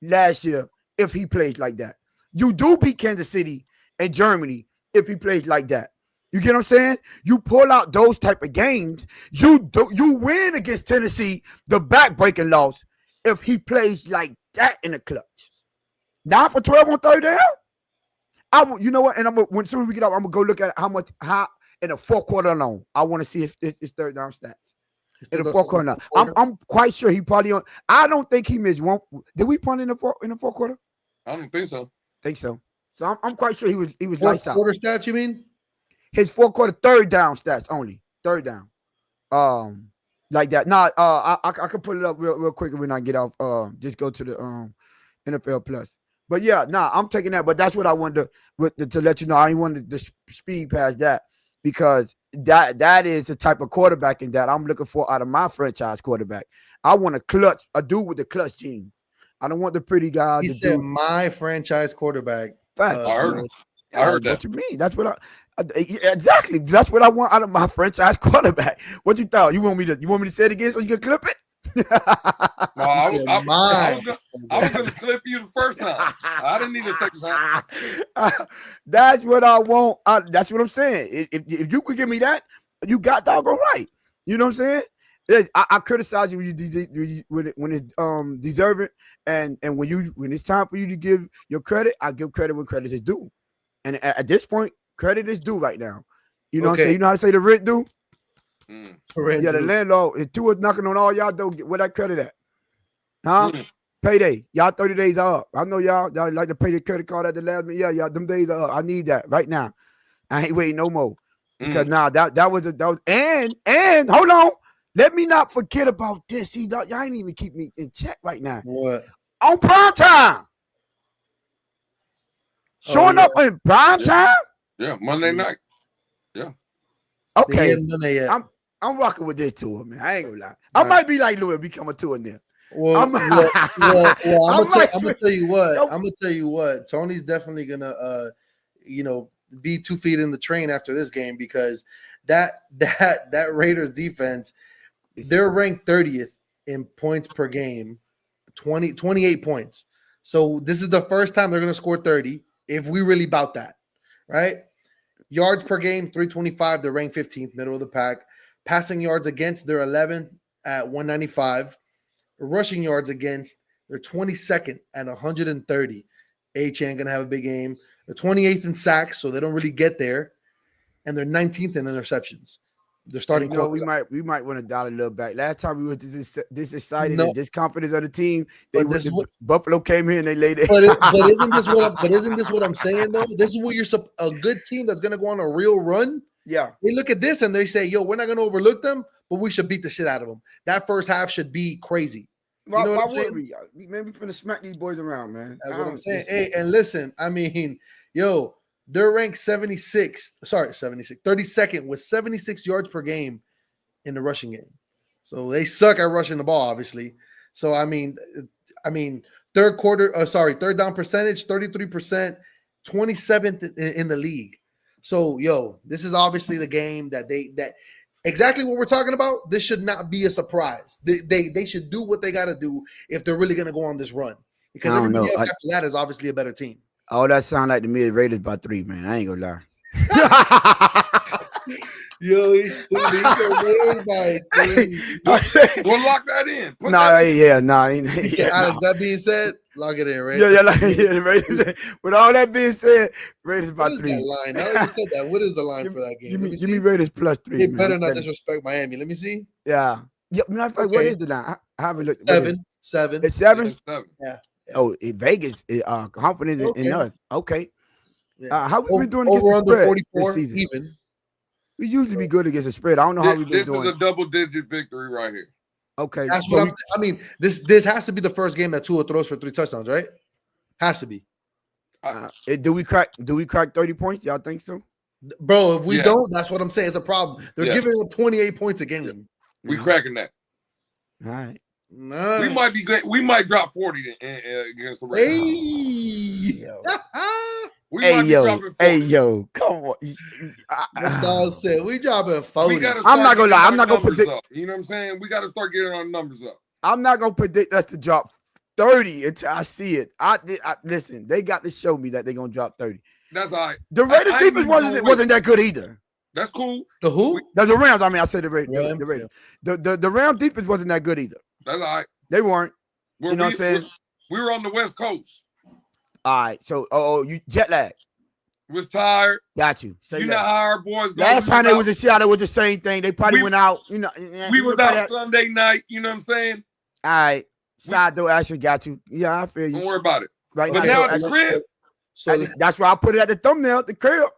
[SPEAKER 2] last year if he plays like that. You do beat Kansas City and Germany if he plays like that. You get what I'm saying? You pull out those type of games. You win against Tennessee, the back-breaking loss, if he plays like that in the clutch. 9 for 12 on third down. You know what? And as soon as we get up, I'm gonna go look at how in the fourth quarter alone. I want to see his third down stats. In the fourth quarter, I'm quite sure he probably on. I don't think he missed one. Did we punt in the fourth quarter?
[SPEAKER 3] I don't think so.
[SPEAKER 2] Think so. So I'm quite sure he was
[SPEAKER 1] fourth
[SPEAKER 2] lights out.
[SPEAKER 1] Quarter stats, you mean?
[SPEAKER 2] His fourth quarter third down stats only. Third down. Like that. Nah, I can pull it up real quick when I get off. Just go to the NFL Plus. But yeah, I'm taking that. But that's what I wanted to let you know. I ain't wanted to speed past that because that is the type of quarterbacking that I'm looking for out of my franchise quarterback. I want a dude with the clutch genes. I don't want the pretty guy.
[SPEAKER 1] He said my franchise quarterback.
[SPEAKER 3] I heard that.
[SPEAKER 2] What you mean? That's what exactly. That's what I want out of my franchise quarterback. What you thought? You want me to say it again so you can clip it?
[SPEAKER 3] No, I was going to clip you the first time. I didn't need a second time.
[SPEAKER 2] That's what I want. That's what I'm saying. If you could give me that, you got doggone right. You know what I'm saying? I criticize you when it's deserving, and when it's time for you to give your credit, I give credit when credit is due. And at this point, credit is due right now. You know what I'm saying? You know how to say the rent due? The landlord, if Tua knocking on all y'all door, where that credit at? Huh? Payday. Y'all 30 days are up. I know y'all like to pay the credit card at the last minute. Yeah, y'all, them days are up. I need that right now. I ain't waiting no more. Because that was and hold on. Let me not forget about this. See, y'all ain't even keep me in check right now.
[SPEAKER 1] What?
[SPEAKER 2] On prime time. Showing up in prime time?
[SPEAKER 3] Yeah, Monday night. Yeah.
[SPEAKER 2] Okay. I'm rocking with this tour, man. I ain't gonna lie. I might be like Louis, become a tour now.
[SPEAKER 1] Well, I'm gonna tell you what. I'm gonna tell you what. Tony's definitely gonna, be 2 feet in the train after this game because that Raiders defense, they're ranked 30th in points per game, 28 points. So this is the first time they're gonna score 30 if we really about that, right? Yards per game, 325. They're ranked 15th, middle of the pack. Passing yards against, they're 11th at 195. Rushing yards against, they're 22nd at 130. Achane gonna have a big game. They're 28th in sacks, so they don't really get there, and they're 19th in interceptions. They're starting.
[SPEAKER 2] You know, we might want to dial a little back. Last time we were this excited and this confidence of the team, Buffalo came here and they laid it.
[SPEAKER 1] But isn't this what I'm saying though? This is what you're a good team that's gonna go on a real run.
[SPEAKER 2] Yeah,
[SPEAKER 1] they look at this and they say, "Yo, we're not gonna overlook them, but we should beat the shit out of them." That first half should be crazy.
[SPEAKER 2] You know what I'm saying? Man, we finna smack these boys around, man.
[SPEAKER 1] That's what I'm saying. Hey, and listen, I mean, yo, they're ranked 32nd with 76 yards per game in the rushing game. So they suck at rushing the ball, obviously. So I mean, third down percentage, 33%, 27th in the league. So, yo, this is obviously the game that exactly what we're talking about. This should not be a surprise. They should do what they got to do if they're really going to go on this run, because everybody else after that is obviously a better team.
[SPEAKER 2] Oh, that sound like to me the Raiders by 3, man. I ain't gonna lie.
[SPEAKER 1] Yo, he's stupid. By 3.
[SPEAKER 3] We'll lock that in.
[SPEAKER 1] Alex, that being said, lock it in, right?
[SPEAKER 2] Raiders. With all that being said, Raiders by 3.
[SPEAKER 1] That line? Now that you said that, what is the line for that game?
[SPEAKER 2] Give me Raiders plus 3.
[SPEAKER 1] They better not disrespect Miami. Let me see.
[SPEAKER 2] Yeah. Matter of fact, what is the line? I haven't looked.
[SPEAKER 1] 7.
[SPEAKER 2] It's 7?
[SPEAKER 3] It's 7.
[SPEAKER 1] Yeah.
[SPEAKER 2] Oh, Vegas is confident in us. Okay.
[SPEAKER 1] Yeah.
[SPEAKER 2] How we been doing
[SPEAKER 1] over under 44
[SPEAKER 2] this season?
[SPEAKER 1] Even?
[SPEAKER 2] We usually be good against the spread. I don't know how we've been doing.
[SPEAKER 3] This is a double-digit victory right here.
[SPEAKER 2] Okay.
[SPEAKER 1] That's what I mean, this has to be the first game that Tua throws for 3 touchdowns, right? Has to be.
[SPEAKER 2] Do we crack 30 points? Y'all think so?
[SPEAKER 1] Bro, if we don't, that's what I'm saying. It's a problem. They're giving up 28 points a game.
[SPEAKER 3] Yeah. We cracking that.
[SPEAKER 2] All right.
[SPEAKER 1] Nice.
[SPEAKER 3] We might be good. We might drop 40 against the Raiders.
[SPEAKER 2] Hey, yo, come on.
[SPEAKER 1] Dog said we dropping 40.
[SPEAKER 2] I'm not gonna lie. I'm not gonna predict.
[SPEAKER 3] You know what I'm saying? We got to start getting our numbers up.
[SPEAKER 2] I'm not gonna predict us to drop 30 until I see it. Listen. They got to show me that they're gonna drop 30.
[SPEAKER 3] That's all right.
[SPEAKER 2] The Raiders defense wasn't that good either.
[SPEAKER 3] That's cool.
[SPEAKER 1] The who?
[SPEAKER 2] The Rams. I mean, I said the Raiders. The Raiders. The Rams defense wasn't that good either.
[SPEAKER 3] That's all right.
[SPEAKER 2] They weren't.
[SPEAKER 3] You know what I'm saying? We were on the West Coast.
[SPEAKER 2] All right. So, you jet lag.
[SPEAKER 3] Was tired.
[SPEAKER 2] Got you.
[SPEAKER 3] You know how our boys go.
[SPEAKER 2] Last time they was in Seattle, it was the same thing. They probably went out. You know,
[SPEAKER 3] we was out Sunday night. You know what I'm saying?
[SPEAKER 2] All right. Side door, Ashley got you. Yeah, I feel you.
[SPEAKER 3] Don't worry about it.
[SPEAKER 2] Right
[SPEAKER 3] but now the crib.
[SPEAKER 2] So that's why I put it at the thumbnail. The crib.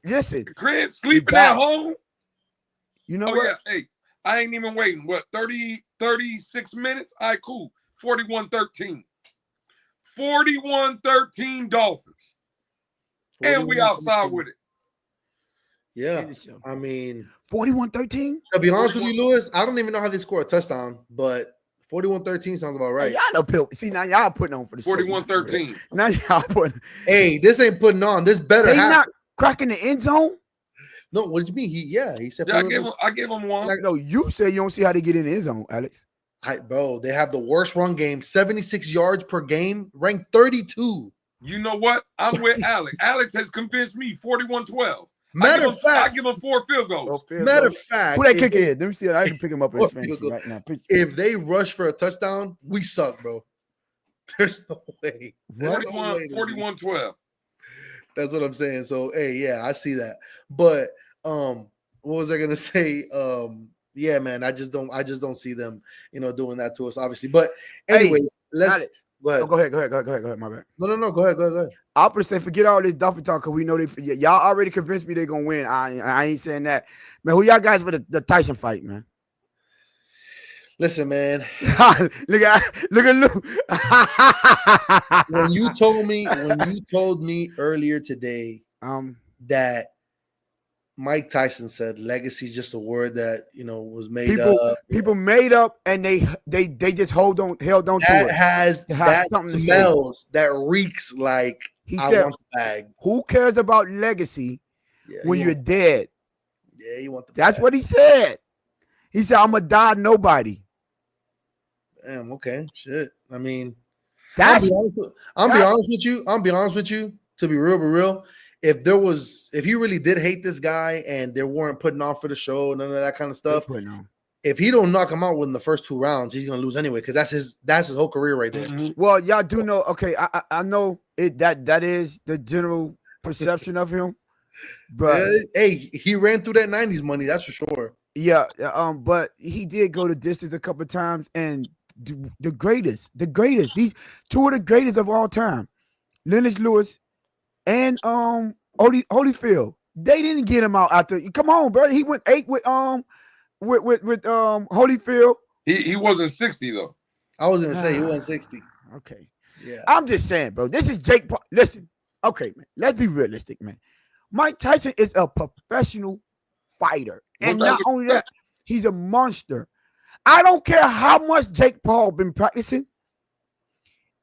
[SPEAKER 2] Listen.
[SPEAKER 3] The crib, sleeping at home.
[SPEAKER 2] You know what?
[SPEAKER 3] Yeah. Hey, I ain't even waiting. What, 36 minutes? All right, cool. 41-13. 41-13 Dolphins. And we outside with it.
[SPEAKER 1] Yeah. I mean,
[SPEAKER 2] 41-13?
[SPEAKER 1] To be honest with you, Lewis, I don't even know how they score a touchdown, but 41-13 sounds about right.
[SPEAKER 2] Hey, y'all know, see, now y'all putting on for the
[SPEAKER 3] 41-13.
[SPEAKER 2] Now y'all putting.
[SPEAKER 1] Hey, this ain't putting on. This better
[SPEAKER 2] They not cracking the end zone?
[SPEAKER 1] No, what did you mean? He said.
[SPEAKER 3] Yeah, I gave him one.
[SPEAKER 2] No, you say you don't see how they get in the end zone, Alex.
[SPEAKER 1] Bro, they have the worst run game, 76 yards per game, ranked 32.
[SPEAKER 3] You know what? I'm with Alex. Alex has convinced me 41-12.
[SPEAKER 1] Matter of fact,
[SPEAKER 3] I give him 4 field goals.
[SPEAKER 1] Matter of fact,
[SPEAKER 2] who they kick in? Let me see. I can pick him up in fantasy right now.
[SPEAKER 1] If they rush for a touchdown, we suck, bro. There's no way.
[SPEAKER 3] 41-12.
[SPEAKER 1] That's what I'm saying. So, hey, yeah, I see that. But what was I gonna say? Yeah, man, I just don't see them, doing that to us, obviously. But anyways, let's go ahead.
[SPEAKER 2] Go ahead. My bad.
[SPEAKER 1] No. Go ahead.
[SPEAKER 2] I'll just say, forget all this Dolphin talk because we know y'all already convinced me they're gonna win. I ain't saying that, man. Who y'all guys with the Tyson fight, man?
[SPEAKER 1] Listen, man.
[SPEAKER 2] look at Lou.
[SPEAKER 1] when you told me earlier today, that Mike Tyson said legacy is just a word that was made up.
[SPEAKER 2] People made up, and they just held on to it.
[SPEAKER 1] That smells, that reeks like
[SPEAKER 2] he
[SPEAKER 1] I
[SPEAKER 2] said,
[SPEAKER 1] want the bag.
[SPEAKER 2] Who cares about legacy when you're dead?
[SPEAKER 1] Yeah, you want the
[SPEAKER 2] That's
[SPEAKER 1] bag.
[SPEAKER 2] what he said. He said, "I'm gonna die nobody." Damn,
[SPEAKER 1] okay, shit. I mean,
[SPEAKER 2] I'll
[SPEAKER 1] be honest with you. To to be real, if he really did hate this guy and they weren't putting on for the show, none of that kind of stuff. If he don't knock him out within the first 2 rounds, he's gonna lose anyway because that's his whole career right there.
[SPEAKER 3] Mhm.
[SPEAKER 2] Well, y'all do know. Okay, I know it that is the general perception of him, but
[SPEAKER 1] Yeah, hey, he ran through that 90s money, that's for sure.
[SPEAKER 2] yeah, but he did go the distance a couple of times, and the greatest, these 2 of the greatest of all time, Leonard Lewis and Holyfield, they didn't get him out after. Come on, bro, he went 8 with Holyfield.
[SPEAKER 3] He wasn't 60 though.
[SPEAKER 1] I was gonna say he wasn't 60.
[SPEAKER 2] Okay,
[SPEAKER 1] Yeah,
[SPEAKER 2] I'm just saying, bro. This is Jake Paul. Listen, okay, man. Let's be realistic, man. Mike Tyson is a professional fighter, and not only that, he's a monster. I don't care how much Jake Paul been practicing.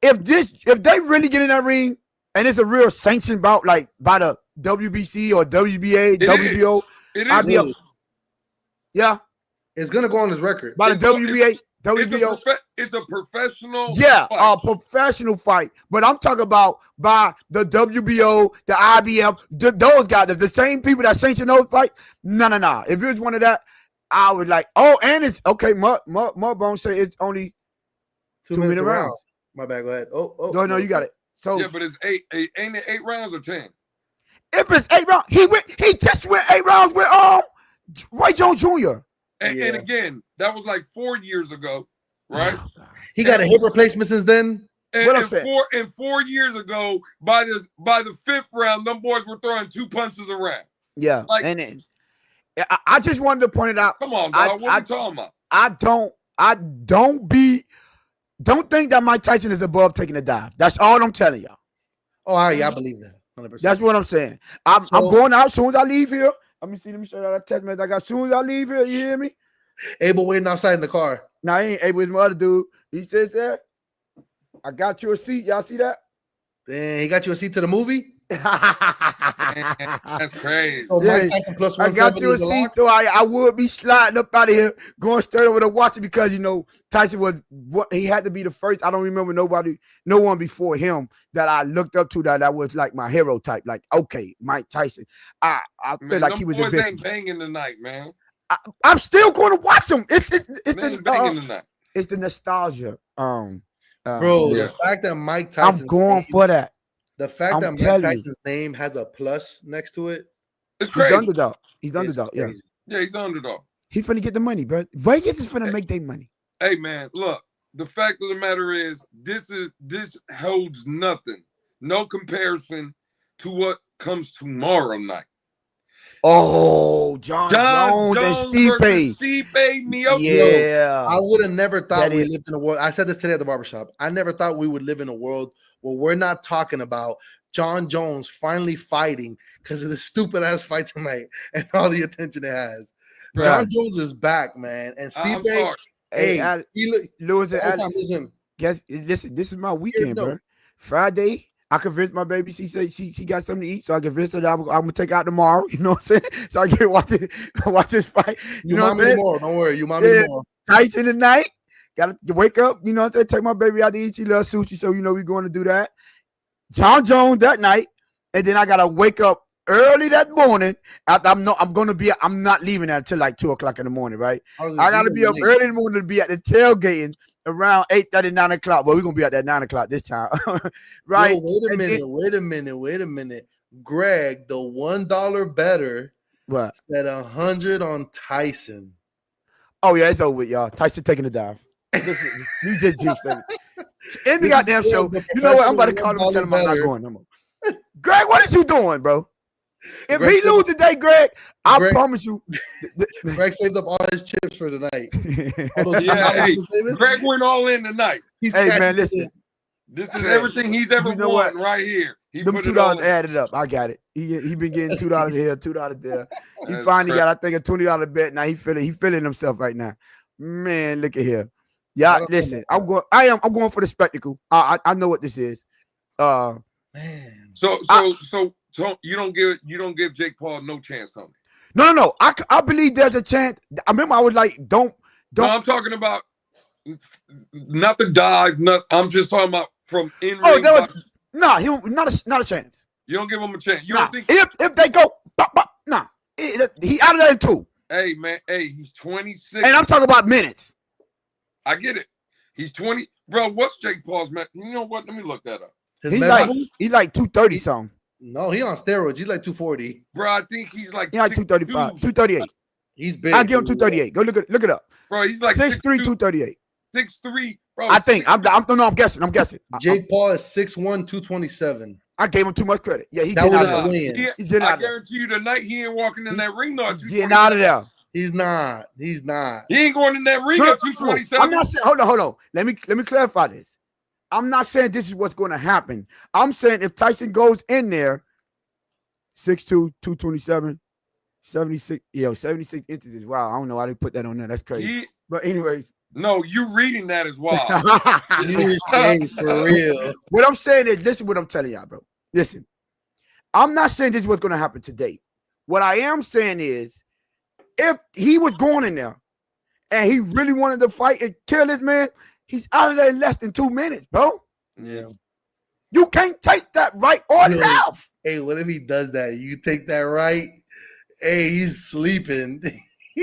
[SPEAKER 2] If they really get in that ring and it's a real sanctioned bout, like by the WBC or WBA, WBO,
[SPEAKER 3] It is.
[SPEAKER 2] Yeah,
[SPEAKER 1] it's gonna go on his record
[SPEAKER 2] by the WBA, WBO.
[SPEAKER 3] It's a professional.
[SPEAKER 2] Yeah,
[SPEAKER 3] fight.
[SPEAKER 2] a professional fight. But I'm talking about by the WBO, the IBF, those guys, the same people that sanction those fights. No. If it was one of that, I was like, oh, and it's okay. Mudbone say it's only
[SPEAKER 1] 2 minutes around. My bad. Go ahead. Oh.
[SPEAKER 2] No, you got it. So
[SPEAKER 3] yeah, but it's 8. Ain't it 8 rounds or 10?
[SPEAKER 2] if it's 8 rounds, he just went 8 rounds with Roy Jones Jr.
[SPEAKER 3] And again, that was like 4 years ago, right?
[SPEAKER 1] He got a hip replacement since then.
[SPEAKER 3] And 4 years ago, by the 5th round, them boys were throwing 2 punches around.
[SPEAKER 2] Yeah,
[SPEAKER 3] Like,
[SPEAKER 2] and then I just wanted to point it out.
[SPEAKER 3] Come on, dog. What are you talking about?
[SPEAKER 2] Don't think that Mike Tyson is above taking a dive. That's all I'm telling y'all.
[SPEAKER 1] Oh, yeah, I believe that. 100%.
[SPEAKER 2] That's what I'm saying. I'm going out as soon as I leave here. Let me show you that text message I got. As soon as I leave here, you hear me?
[SPEAKER 1] Abel waiting outside in the car.
[SPEAKER 2] Now he ain't Abel, his other dude. He says that I got you a seat. Y'all see that?
[SPEAKER 1] Damn, he got you a seat to the movie?
[SPEAKER 3] That's crazy.
[SPEAKER 1] Oh,
[SPEAKER 2] Yeah,
[SPEAKER 1] Mike Tyson plus
[SPEAKER 2] I got
[SPEAKER 1] 170
[SPEAKER 2] you a
[SPEAKER 1] is a
[SPEAKER 2] seat,
[SPEAKER 1] lock?
[SPEAKER 2] so I would be sliding up out of here, going straight over to watch it because Tyson was he had to be the first. I don't remember no one before him that I looked up to that was like my hero type. Like, okay, Mike Tyson. I feel like he was
[SPEAKER 3] boys
[SPEAKER 2] invincible.
[SPEAKER 3] ain't banging tonight, man.
[SPEAKER 2] I'm still going to watch him. It's
[SPEAKER 3] Ain't banging tonight.
[SPEAKER 2] it's the nostalgia.
[SPEAKER 1] Bro,
[SPEAKER 3] Yeah.
[SPEAKER 1] the fact that Mike Tyson.
[SPEAKER 2] I'm going for that.
[SPEAKER 1] The fact
[SPEAKER 2] I'm
[SPEAKER 1] that Mike
[SPEAKER 2] telling you.
[SPEAKER 1] Tyson's name has a plus next to it.
[SPEAKER 3] It's
[SPEAKER 2] He's
[SPEAKER 3] crazy.
[SPEAKER 2] underdog. He's underdog. Yeah,
[SPEAKER 1] crazy.
[SPEAKER 3] Yeah, he's the underdog.
[SPEAKER 2] he finna get the money, bro. Vegas is finna make their money.
[SPEAKER 3] Hey, man, look. The fact of the matter is, this holds nothing, no comparison to what comes tomorrow night.
[SPEAKER 2] Oh, John Jones and Stipe.
[SPEAKER 3] Stipe Miocic.
[SPEAKER 2] Yeah.
[SPEAKER 1] I would have never thought
[SPEAKER 2] That
[SPEAKER 1] we
[SPEAKER 2] is-
[SPEAKER 1] lived in a world. I said this today at the barbershop. I never thought we would live in a world where we're not talking about John Jones finally fighting because of the stupid ass fight tonight and all the attention it has.
[SPEAKER 2] Right.
[SPEAKER 1] John Jones is back, man. And
[SPEAKER 3] I'm
[SPEAKER 1] Stipe,
[SPEAKER 3] sorry.
[SPEAKER 1] hey, he look.
[SPEAKER 2] Lewis and
[SPEAKER 1] All
[SPEAKER 2] Alex,
[SPEAKER 1] time, listen.
[SPEAKER 2] guess this is my weekend,
[SPEAKER 1] no.
[SPEAKER 2] bro. Friday, I convinced my baby. She said she got something to eat, so I convinced her that I'm gonna take her out tomorrow. You know what I'm saying? So I can watch this fight.
[SPEAKER 1] You
[SPEAKER 2] know what
[SPEAKER 1] mom
[SPEAKER 2] I'm
[SPEAKER 1] me
[SPEAKER 2] saying?
[SPEAKER 1] more. Don't worry. You mom me
[SPEAKER 2] Yeah.
[SPEAKER 1] more.
[SPEAKER 2] Tyson tonight. Gotta wake up. You know what I'm saying? Take my baby out to eat. She loves sushi, so we're going to do that. John Jones that night, and then I gotta wake up early that morning. I'm not leaving until like 2:00 in the morning, right? I gotta be up early in the morning to be at the tailgating around 8:30, 9 o'clock. Well, we're gonna be at that 9 o'clock this time, right?
[SPEAKER 1] Yo, wait a minute. Greg, the $1 better
[SPEAKER 2] What?
[SPEAKER 1] said 100 on Tyson.
[SPEAKER 2] Oh yeah, it's over with, y'all. Tyson taking a dive. You just jinxed it. End the
[SPEAKER 1] This is
[SPEAKER 2] goddamn
[SPEAKER 1] still
[SPEAKER 2] show.
[SPEAKER 1] the
[SPEAKER 2] You know what? I'm about to call him and
[SPEAKER 1] $1
[SPEAKER 2] tell him I'm not
[SPEAKER 1] better.
[SPEAKER 2] going no more. Greg, what is you doing, bro? If
[SPEAKER 1] Greg
[SPEAKER 2] he
[SPEAKER 1] said-
[SPEAKER 2] lose today, Greg, I
[SPEAKER 1] Greg-
[SPEAKER 2] promise you.
[SPEAKER 1] Greg saved up all his chips for tonight. All those
[SPEAKER 3] Yeah,
[SPEAKER 1] $1
[SPEAKER 3] hey,
[SPEAKER 1] he saving,
[SPEAKER 3] Greg went all in tonight.
[SPEAKER 1] he's
[SPEAKER 2] Hey
[SPEAKER 1] cashing
[SPEAKER 2] man,
[SPEAKER 1] it
[SPEAKER 2] listen.
[SPEAKER 1] in.
[SPEAKER 3] This is
[SPEAKER 2] Greg,
[SPEAKER 3] everything he's ever
[SPEAKER 2] you know
[SPEAKER 3] won
[SPEAKER 2] what?
[SPEAKER 3] right here. He
[SPEAKER 2] Them
[SPEAKER 3] put it all
[SPEAKER 2] $2
[SPEAKER 3] in.
[SPEAKER 2] added up. I got it. He been getting $2 here, $2 there. He
[SPEAKER 3] That's
[SPEAKER 2] finally
[SPEAKER 3] crazy.
[SPEAKER 2] got, I think, a $20 bet. Now he feeling himself right now. Man, look at here.
[SPEAKER 1] I
[SPEAKER 2] Yeah,
[SPEAKER 1] don't know
[SPEAKER 2] listen.
[SPEAKER 1] about
[SPEAKER 2] I'm going for the spectacle. I know what this is.
[SPEAKER 1] Man.
[SPEAKER 3] So you don't give Jake Paul no chance, Tony.
[SPEAKER 2] No. I believe there's a chance. I remember I was like, don't.
[SPEAKER 3] No, I'm talking about not the dive. I'm just talking about from in ring.
[SPEAKER 2] Oh, there was not a chance.
[SPEAKER 3] You don't give him a chance. You
[SPEAKER 2] Nah,
[SPEAKER 3] don't think
[SPEAKER 2] if they go, nah, he out of there in 2.
[SPEAKER 3] Hey, man. Hey, he's 26.
[SPEAKER 2] And I'm talking about minutes.
[SPEAKER 3] I get it. He's 20. Bro, what's Jake Paul's man? You know what? Let me look that up.
[SPEAKER 2] He's like 230 something.
[SPEAKER 1] No, he on steroids. He's like 240.
[SPEAKER 3] Bro, I think he's like
[SPEAKER 2] 235, 238.
[SPEAKER 1] He's big.
[SPEAKER 2] I'll give him 238. Go look it up.
[SPEAKER 3] Bro, he's like
[SPEAKER 2] 6'3", 238.
[SPEAKER 3] 6'3". Bro,
[SPEAKER 2] I think. I'm guessing.
[SPEAKER 1] Jake Paul is 6'1", 227.
[SPEAKER 2] I gave him too much credit. Yeah, he's
[SPEAKER 1] That
[SPEAKER 2] getting
[SPEAKER 1] was
[SPEAKER 2] out of
[SPEAKER 1] a
[SPEAKER 2] there.
[SPEAKER 1] win.
[SPEAKER 2] He's getting
[SPEAKER 3] I
[SPEAKER 2] out of there.
[SPEAKER 3] guarantee you tonight he ain't walking in that ring. No,
[SPEAKER 2] He's getting out of there.
[SPEAKER 1] He's not. He's not.
[SPEAKER 3] He ain't going in that ring at 227.
[SPEAKER 2] I'm not saying. Hold on. Let me clarify this. I'm not saying this is what's going to happen. I'm saying if Tyson goes in there, 6'2", 227, 76, 76 inches is wild. I don't know why they put that on there. That's crazy. But anyways.
[SPEAKER 3] No, you reading that as well.
[SPEAKER 1] For real.
[SPEAKER 2] What I'm saying is, listen what I'm telling y'all, bro. Listen. I'm not saying this is what's going to happen today. What I am saying is, if he was going in there and he really wanted to fight and kill this man, he's out of there in less than 2 minutes, bro.
[SPEAKER 1] Yeah.
[SPEAKER 2] You can't take that right or left.
[SPEAKER 1] Hey, what if he does that? You take that right? Hey, he's sleeping.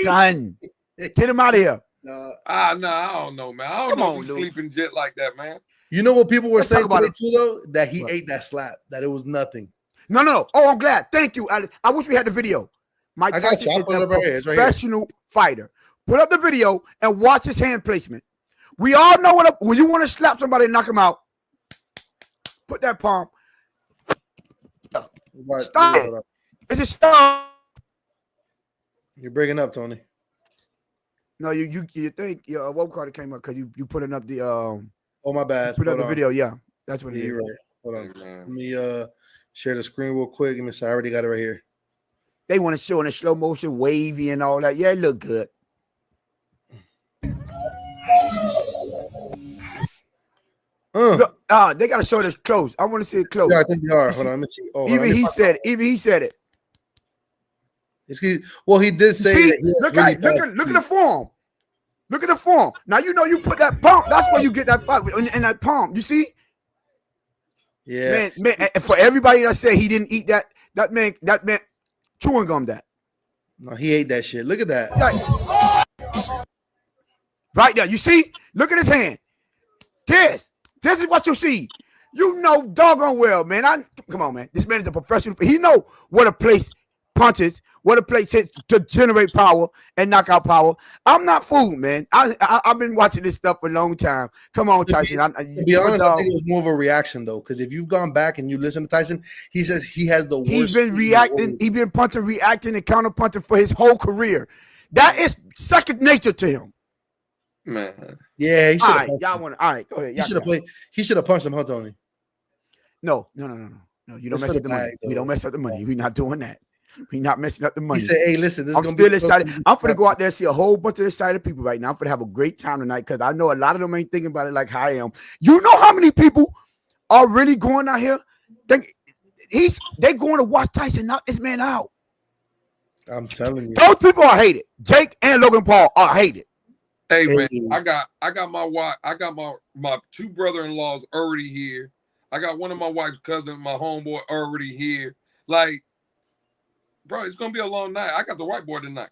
[SPEAKER 2] Done. Get him out of here.
[SPEAKER 3] No, I don't know, man. I don't know if he's sleeping jet like that, man.
[SPEAKER 1] You know what people were
[SPEAKER 2] Let's
[SPEAKER 1] saying
[SPEAKER 2] talk
[SPEAKER 1] today
[SPEAKER 2] about
[SPEAKER 1] too, though? That he ate that slap. That it was nothing.
[SPEAKER 2] No. Oh, I'm glad. Thank you, Alex. I wish we had the video. Mike Tyson is a professional fighter. Put up the video and watch his hand placement. We all know when you want to slap somebody and knock him out, put that palm. Stop it. It's just stop.
[SPEAKER 1] You're breaking up, Tony.
[SPEAKER 2] No, you think your what card came up because you putting up the
[SPEAKER 1] Oh, my bad.
[SPEAKER 2] Put up the video. Yeah, that's what it is.
[SPEAKER 1] Right. Hold on. Let me share the screen real quick. Give me a second. I already got it right here.
[SPEAKER 2] They want to show in a slow motion, wavy and all that. Yeah, it look good. They gotta show this close. I want to see it close.
[SPEAKER 1] Yeah, I think they are. Hold on, let me see. Oh,
[SPEAKER 2] even he said it.
[SPEAKER 1] Well, he did say
[SPEAKER 2] see,
[SPEAKER 1] that.
[SPEAKER 2] Look at the form. Look at the form. Now you know you put that palm. That's where you get that fight in that palm. You see?
[SPEAKER 1] Yeah,
[SPEAKER 2] man. And for everybody that said he didn't eat that man chewing gum that.
[SPEAKER 1] No, he ate that shit. Look at that.
[SPEAKER 2] Right there. You see? Look at his hand. This is what you see. You know doggone well, man. Come on, man. This man is a professional. He know what a place punches, what a place hits to generate power and knock out power. I'm not fooled, man. I've been watching this stuff for a long time. Come on, Tyson.
[SPEAKER 1] To be honest, I think it was more of a reaction, though, because if you've gone back and you listen to Tyson, he says he has the worst.
[SPEAKER 2] He's been reacting. He's been punching, reacting, and counter punching for his whole career. That is second nature to him.
[SPEAKER 3] Man.
[SPEAKER 1] Yeah, he should have.
[SPEAKER 2] Y'all want to? All right, go ahead.
[SPEAKER 1] He should have played. He should have punched him, huh, Tony?
[SPEAKER 2] No. You don't mess up the money. We don't mess up the money. We're not doing that. We're not messing up the money.
[SPEAKER 1] He said, "Hey, listen, this is gonna
[SPEAKER 2] still
[SPEAKER 1] be
[SPEAKER 2] excited. I'm gonna go out there and see a whole bunch of excited people right now. I'm gonna have a great time tonight because I know a lot of them ain't thinking about it like I am. You know how many people are really going out here? They going to watch Tyson knock this man out.
[SPEAKER 1] I'm telling you,
[SPEAKER 2] those people are hated. Jake and Logan Paul are hated.
[SPEAKER 3] Hey man, I got my wife. I got my two brother-in-laws already here. I got one of my wife's cousins, my homeboy, already here. Like, bro, it's gonna be a long night. I got the whiteboard tonight.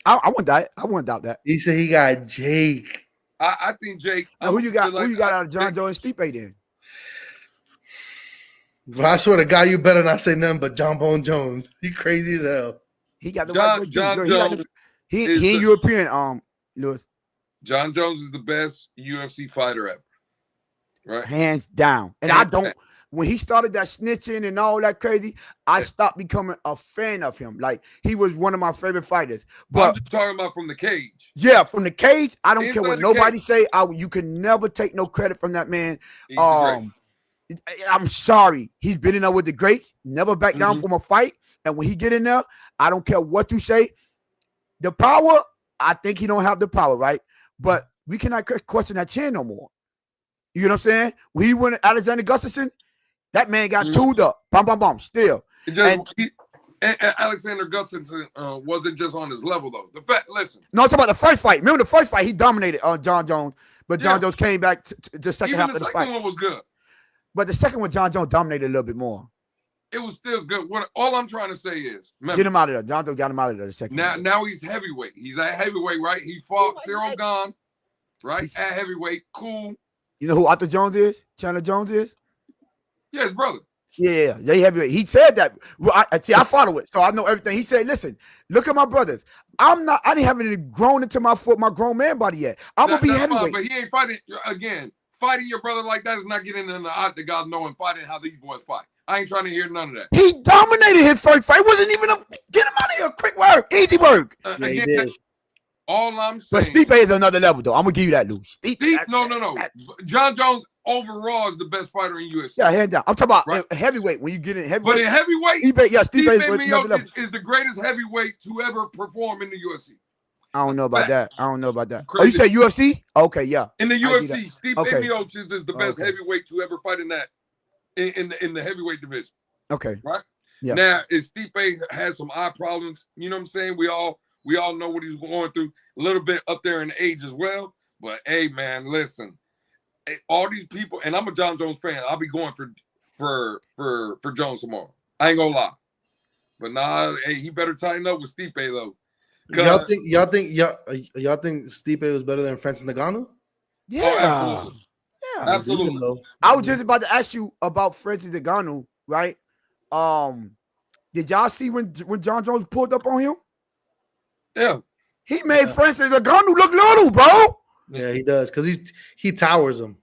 [SPEAKER 2] I wouldn't doubt it. I wouldn't doubt that.
[SPEAKER 1] He said he got Jake.
[SPEAKER 3] I think Jake.
[SPEAKER 2] Now, who you got? Who you got out of John Jones and Stipe then?
[SPEAKER 1] But I swear to God, you better not say nothing but John Bone Jones. He crazy as hell.
[SPEAKER 2] He got the
[SPEAKER 3] John Jones.
[SPEAKER 2] He European. Lewis.
[SPEAKER 3] John Jones is the best UFC fighter ever. Right,
[SPEAKER 2] hands down. And I don't. When he started that snitching and all that crazy, I stopped becoming a fan of him. Like, he was one of my favorite fighters. But
[SPEAKER 3] I'm just talking about from the cage.
[SPEAKER 2] Yeah, from the cage. I don't care what nobody say. You can never take no credit from that man. I'm sorry. He's been in there with the greats. Never back down from a fight. And when he get in there, I don't care what you say. The power, I think he don't have the power, right? But we cannot question that chin no more. You know what I'm saying? When he went Alexander Gustafsson, that man got tooled up. Bum, still.
[SPEAKER 3] And Alexander Gustafsson wasn't just on his level, though. Listen.
[SPEAKER 2] No, I'm talking about the first fight. Remember the first fight? He dominated on John Jones. But John Jones came back to the second half of the fight.
[SPEAKER 3] The second one was good.
[SPEAKER 2] But the second one, John Jones dominated a little bit more.
[SPEAKER 3] it was still good. What all I'm trying to say is, remember,
[SPEAKER 2] Get him out of there. John Jones got him out of there the second.
[SPEAKER 3] now he's heavyweight. He's at heavyweight, right? He fought Cyril Gahn, right? At heavyweight, cool.
[SPEAKER 2] You know who Arthur Jones is? Chandler Jones is?
[SPEAKER 3] Yeah, his brother.
[SPEAKER 2] Yeah, they heavyweight. He said that. Well, I follow it, so I know everything. He said, "Listen, look at my brothers. I didn't have any grown into my grown man body yet. I'm gonna be heavyweight."
[SPEAKER 3] Fine, but he ain't fighting again. Fighting your brother like that is not getting in the octagon, knowing fighting how these boys fight. I ain't trying to hear none of that.
[SPEAKER 2] He dominated his first fight. It wasn't even get him out of here. Quick work, easy work.
[SPEAKER 1] Yeah,
[SPEAKER 3] Again,
[SPEAKER 1] he did.
[SPEAKER 3] all I'm saying.
[SPEAKER 2] But Stipe is another level, though. I'm gonna give you that, Lou.
[SPEAKER 3] No. John Jones overall is the best fighter in UFC.
[SPEAKER 2] Yeah, hand down. I'm talking about
[SPEAKER 3] Right.
[SPEAKER 2] heavyweight. When you get in heavyweight,
[SPEAKER 3] But in heavyweight,
[SPEAKER 2] Stipe
[SPEAKER 3] Stipe
[SPEAKER 2] is another level.
[SPEAKER 3] Miocic is the greatest heavyweight to ever perform in the UFC.
[SPEAKER 2] I don't know about that. I don't know about that.
[SPEAKER 3] Crazy.
[SPEAKER 2] Oh, you say UFC? Okay, yeah.
[SPEAKER 3] In the
[SPEAKER 2] I do that.
[SPEAKER 3] UFC, Stipe
[SPEAKER 2] Okay.
[SPEAKER 3] Miocic is the best
[SPEAKER 2] Okay.
[SPEAKER 3] heavyweight to ever fight in that in the heavyweight division.
[SPEAKER 2] Okay.
[SPEAKER 3] Right?
[SPEAKER 2] Yeah.
[SPEAKER 3] Now, is Stipe has some eye problems. You know what I'm saying? We all know what he's going through. A little bit up there in age as well. But hey, man, listen. All these people, and I'm a John Jones fan. I'll be going for Jones tomorrow. I ain't gonna lie. But nah, hey, he better tighten up with Stipe though.
[SPEAKER 1] Y'all think Stipe was better than Francis Ngannou?
[SPEAKER 2] Yeah.
[SPEAKER 3] absolutely.
[SPEAKER 2] Yeah.
[SPEAKER 3] Absolutely.
[SPEAKER 1] Though.
[SPEAKER 2] I was just about to ask you about Francis Ngannou, right? Did y'all see when John Jones pulled up on him?
[SPEAKER 3] Yeah.
[SPEAKER 2] He made Francis Ngannou look little, bro.
[SPEAKER 1] Yeah, he does because he towers him.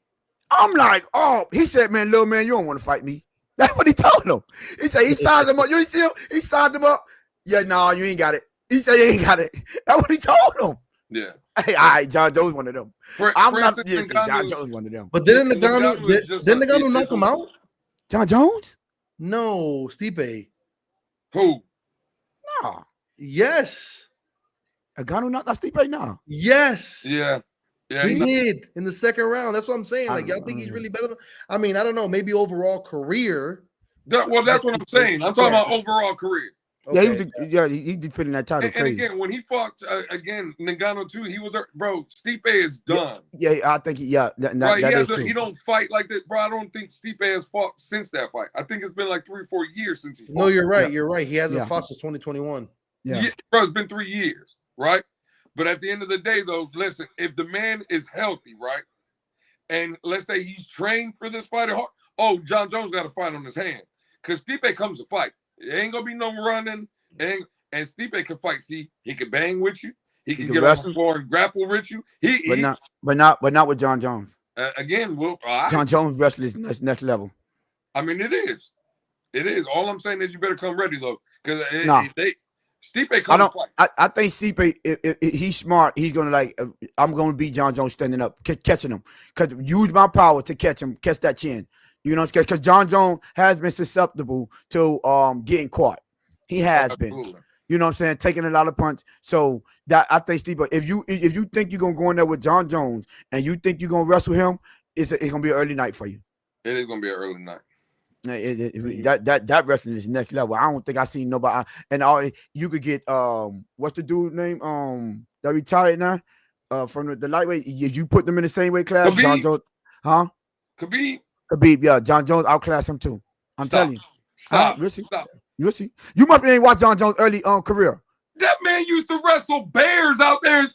[SPEAKER 2] I'm like, oh, he said, man, little man, you don't want to fight me. That's what he told him. He said he sized him up. You see him? He sized him up. Yeah, no, you ain't got it. He said you ain't got it. That's what he told him.
[SPEAKER 3] Yeah.
[SPEAKER 2] Hey, all right, John Jones one of them. I'm not.
[SPEAKER 3] Francis
[SPEAKER 2] Yeah,
[SPEAKER 3] Ngannou-
[SPEAKER 2] John Jones one of them.
[SPEAKER 1] But didn't
[SPEAKER 3] Ngannou is just
[SPEAKER 1] Ngannou
[SPEAKER 3] a-
[SPEAKER 1] knock him out?
[SPEAKER 2] John Jones?
[SPEAKER 1] No, Stipe.
[SPEAKER 3] Who?
[SPEAKER 2] No.
[SPEAKER 1] Yes.
[SPEAKER 2] Ngannou not Stipe now.
[SPEAKER 1] Yes.
[SPEAKER 3] Yeah. Yeah.
[SPEAKER 1] He
[SPEAKER 3] he's not-
[SPEAKER 1] did in the second round. That's what I'm saying.
[SPEAKER 2] I
[SPEAKER 1] Like,
[SPEAKER 2] don't
[SPEAKER 1] y'all think
[SPEAKER 2] know.
[SPEAKER 1] he's really better than? I mean, I don't know. Maybe overall career.
[SPEAKER 3] well, that's what I'm saying. I'm talking about overall career.
[SPEAKER 1] Okay.
[SPEAKER 2] He defending that title.
[SPEAKER 3] And
[SPEAKER 2] Crazy.
[SPEAKER 3] again, when he fought again Ngannou too, he was bro. Stipe is done.
[SPEAKER 2] Yeah, I think that
[SPEAKER 3] Right,
[SPEAKER 2] is true.
[SPEAKER 3] he don't fight like that, bro. I don't think Stipe has fought since that fight. I think it's been like 3 or 4 years since he fought.
[SPEAKER 1] No, you're right.
[SPEAKER 2] Yeah.
[SPEAKER 1] You're right. He hasn't
[SPEAKER 2] Yeah.
[SPEAKER 1] fought since 2021.
[SPEAKER 2] Yeah.
[SPEAKER 3] Bro, it's been 3 years, right? But at the end of the day, though, listen, if the man is healthy, right, and let's say he's trained for this fight, John Jones got a fight on his hand, because Stipe comes to fight. It ain't gonna be no running, and Stipe can fight. See, he can bang with you. He can get
[SPEAKER 2] wrestle.
[SPEAKER 3] on the floor and grapple with you.
[SPEAKER 2] But not with John Jones.
[SPEAKER 3] Again,
[SPEAKER 2] John Jones wrestling is next level.
[SPEAKER 3] I mean, it is. It is. All I'm saying is you better come ready though, because Stipe comes to fight.
[SPEAKER 2] I think Stipe, if he's smart, he's gonna I'm gonna beat John Jones standing up, catching him, because use my power to catch him, catch that chin. You know, because John Jones has been susceptible to getting caught. He has been. You know what I'm saying? Taking a lot of punch. So that I think Stipe, if you think you're gonna go in there with John Jones and you think you're gonna wrestle him, it's gonna be an early night for you.
[SPEAKER 3] It is gonna be an early night.
[SPEAKER 2] That wrestling is next level. I don't think I seen nobody. And you could get what's the dude name that retired now from the lightweight. You put them in the same weight class.
[SPEAKER 3] Khabib.
[SPEAKER 2] John Jones, huh? Khabib, yeah. John Jones outclassed him too. I'm telling you.
[SPEAKER 3] Stop.
[SPEAKER 2] You'll see. You must ain't watch John Jones' early career.
[SPEAKER 3] That man used to wrestle bears out there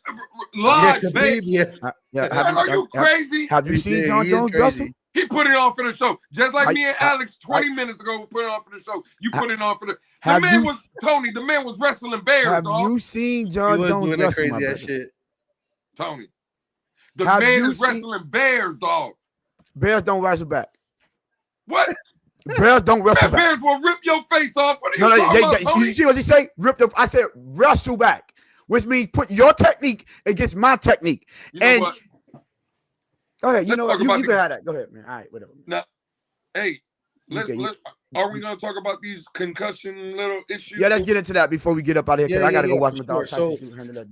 [SPEAKER 3] live.
[SPEAKER 1] Yeah, Khabib, yeah.
[SPEAKER 3] Are you crazy?
[SPEAKER 2] Have you seen John Jones wrestle?
[SPEAKER 3] He put it on for the show. Just like me and Alex 20 minutes ago, we put it on for the show. You put it on for the man was Tony. The man was wrestling bears.
[SPEAKER 2] Have
[SPEAKER 3] dog.
[SPEAKER 2] you seen John
[SPEAKER 1] He was
[SPEAKER 2] Jones
[SPEAKER 1] doing that
[SPEAKER 2] wrestle?
[SPEAKER 1] crazy ass shit.
[SPEAKER 3] Tony. The man is wrestling bears, dog.
[SPEAKER 2] Bears don't wrestle back.
[SPEAKER 3] What?
[SPEAKER 2] Bears don't wrestle back.
[SPEAKER 3] Bears will rip your face off. What are you talking about, Tony?
[SPEAKER 2] You see what he say? I said wrestle back, which means put your technique against my technique.
[SPEAKER 3] You know what?
[SPEAKER 2] Go ahead. You
[SPEAKER 3] Let's
[SPEAKER 2] know
[SPEAKER 3] talk
[SPEAKER 2] what?
[SPEAKER 3] about
[SPEAKER 2] You can have that. Go ahead, man. All right, whatever.
[SPEAKER 3] Now, hey, are we going to talk about these concussion little issues?
[SPEAKER 2] Yeah, let's get into that before we get up out of here, because I got to go watch my dog.
[SPEAKER 1] So,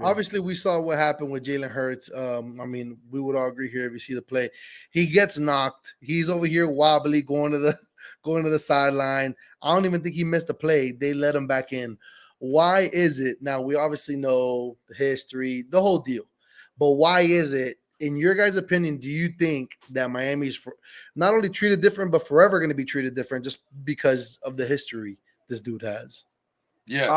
[SPEAKER 1] obviously, we saw what happened with Jalen Hurts. I mean, we would all agree here if you see the play. He gets knocked. He's over here wobbly, going to the sideline. I don't even think he missed a play. They let him back in. Why is it? Now, we obviously know the history, the whole deal. But why is it in your guys' opinion, do you think that Miami's not only treated different, but forever going to be treated different just because of the history this dude has?
[SPEAKER 3] Yes.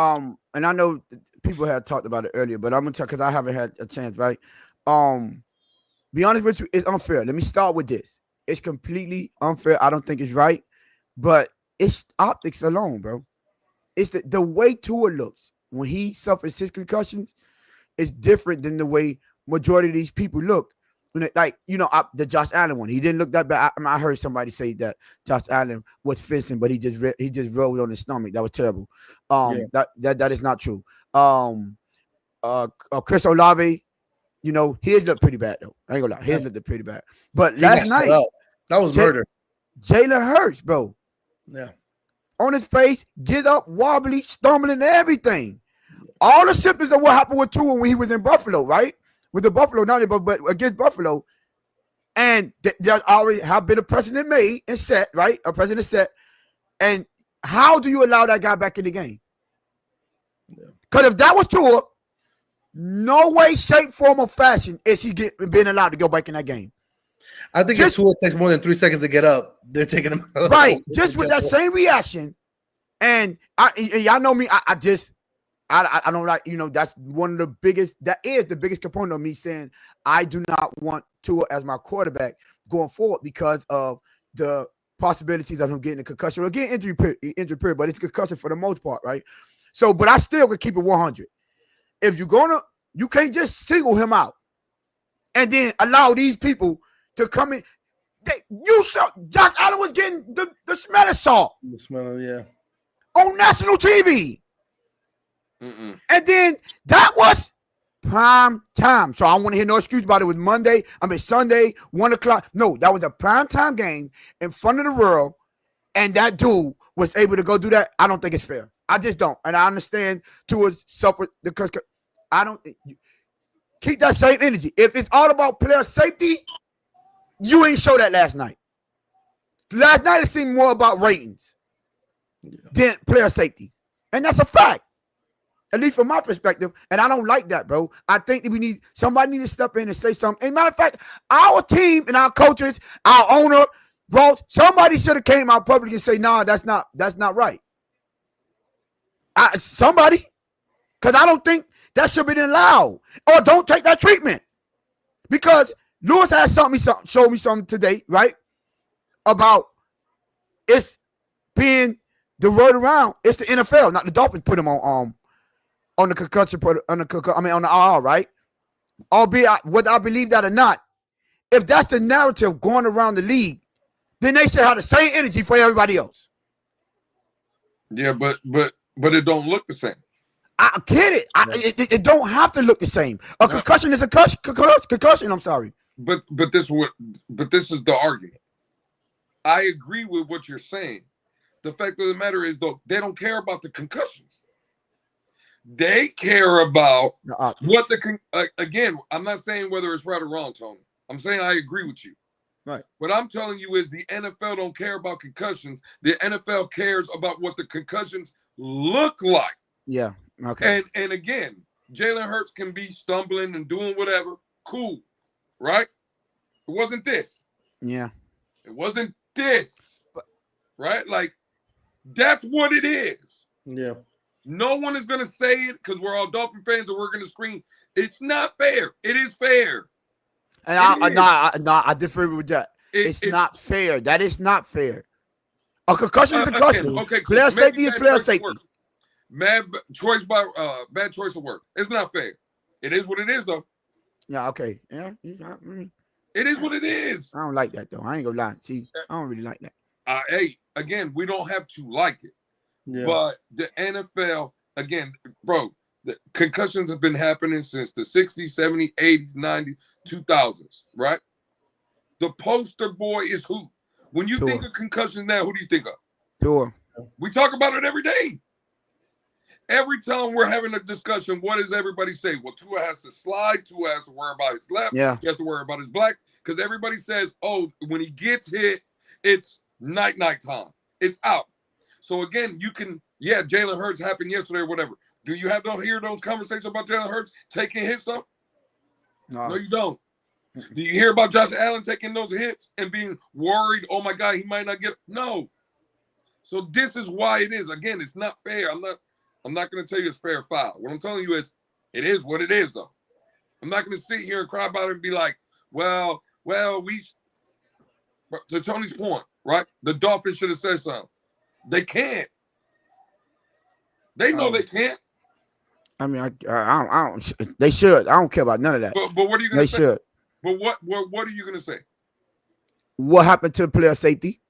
[SPEAKER 2] And I know people had talked about it earlier, but I'm gonna talk because I haven't had a chance, right? Be honest with you, it's unfair. Let me start with this. It's completely unfair. I don't think it's right, but it's optics alone, bro. It's the way Tua looks when he suffers his concussions is different than the way majority of these people look. Like, the Josh Allen one, he didn't look that bad. I heard somebody say that Josh Allen was fencing, but he just rolled on his stomach. That was terrible. That is not true. Chris Olave, his looked pretty bad though. I ain't gonna lie, his looked pretty bad. But last night,
[SPEAKER 1] that was murder.
[SPEAKER 2] Jalen Hurts, bro.
[SPEAKER 1] Yeah.
[SPEAKER 2] On his face, get up, wobbly, stumbling, everything. All the symptoms of what happened with Tua when he was in Buffalo, right? With the Buffalo, not but against Buffalo. And there already have been a precedent made and set, right? A precedent set. And how do you allow that guy back in the game? Because if that was Tua, no way, shape, form, or fashion is he being allowed to go back in that game.
[SPEAKER 1] I think if Tua takes more than 3 seconds to get up, they're taking him out.
[SPEAKER 2] Right. Just with that same reaction. And y'all know me, I don't like, that's one of the biggest, that is the biggest component of me saying I do not want Tua as my quarterback going forward because of the possibilities of him getting a concussion or getting injury period, but it's concussion for the most part, right? So, but I still could keep it 100. If you can't just single him out and then allow these people to come in. Josh Allen was getting the smell of salt.
[SPEAKER 1] The smell of, yeah.
[SPEAKER 2] On national TV. And then that was prime time. So I don't want to hear no excuse about it. It was Sunday, 1 o'clock. No, that was a prime time game in front of the world. And that dude was able to go do that. I don't think it's fair. I just don't. And I understand Tua's suffered because I don't keep that same energy. If it's all about player safety, you ain't show that last night. Last night it seemed more about ratings than player safety. And that's a fact. At least from my perspective. And I don't like that, bro. I think that somebody need to step in and say something. And matter of fact, our team and our coaches, our owner, Ross, somebody should have came out publicly and say, nah, that's not right. Somebody. Because I don't think that should be allowed. Or don't take that treatment. Because Lewis had showed me something today, right? About it's being the word around. It's the NFL, not the Dolphins put him on the concussion, on the IR, right? Albeit whether I believe that or not, if that's the narrative going around the league, then they should have the same energy for everybody else.
[SPEAKER 3] Yeah, but it don't look the same.
[SPEAKER 2] I get it. It don't have to look the same. A concussion is a concussion. I'm sorry.
[SPEAKER 3] But this is the argument. I agree with what you're saying. The fact of the matter is, though, they don't care about the concussions. They care about what again, I'm not saying whether it's right or wrong, Tony. I'm saying I agree with you.
[SPEAKER 2] Right.
[SPEAKER 3] What I'm telling you is the NFL don't care about concussions. The NFL cares about what the concussions look like.
[SPEAKER 2] Yeah. Okay.
[SPEAKER 3] And again, Jalen Hurts can be stumbling and doing whatever. Cool. Right? It wasn't this.
[SPEAKER 2] Yeah.
[SPEAKER 3] It wasn't this. Right? Like, that's what it is.
[SPEAKER 1] Yeah.
[SPEAKER 3] No one is going to say it because we're all Dolphin fans and we're going to scream. It's not fair. It is fair.
[SPEAKER 2] And I differ with that. It's not fair. That is not fair. A concussion is a concussion.
[SPEAKER 3] Okay, cool.
[SPEAKER 2] Player safety is player safety.
[SPEAKER 3] Bad choice of word. It's not fair. It is what it is, though.
[SPEAKER 2] Yeah, okay. Yeah.
[SPEAKER 3] It is what it is.
[SPEAKER 2] I don't like that, though. I ain't going to lie. See, I don't really like that.
[SPEAKER 3] Hey, again, we don't have to like it. Yeah. But the NFL, again, bro, the concussions have been happening since the 60s, 70s, 80s, 90s, 2000s, right? The poster boy is who? When you think of concussions now, who do you think of?
[SPEAKER 2] Sure.
[SPEAKER 3] We talk about it every day. Every time we're having a discussion, what does everybody say? Well, Tua has to slide. Tua has to worry about his left.
[SPEAKER 2] Yeah.
[SPEAKER 3] He has to worry about his black. Because everybody says, oh, when he gets hit, it's night time. It's out. So again, Jalen Hurts happened yesterday or whatever. Do you hear those conversations about Jalen Hurts taking his stuff? No, you don't. Do you hear about Josh Allen taking those hits and being worried? Oh my God, he might not get it. No. So this is why it is. Again, it's not fair. I'm not going to tell you it's fair or foul. What I'm telling you is, it is what it is, though. I'm not going to sit here and cry about it and be like, well, to Tony's point, right? The Dolphins should have said something. They can't. They know they can't.
[SPEAKER 2] I mean, I don't. They should. I don't care about none of that.
[SPEAKER 3] But what are you going to say?
[SPEAKER 2] They should.
[SPEAKER 3] But what are you going to say?
[SPEAKER 2] What happened to the player safety?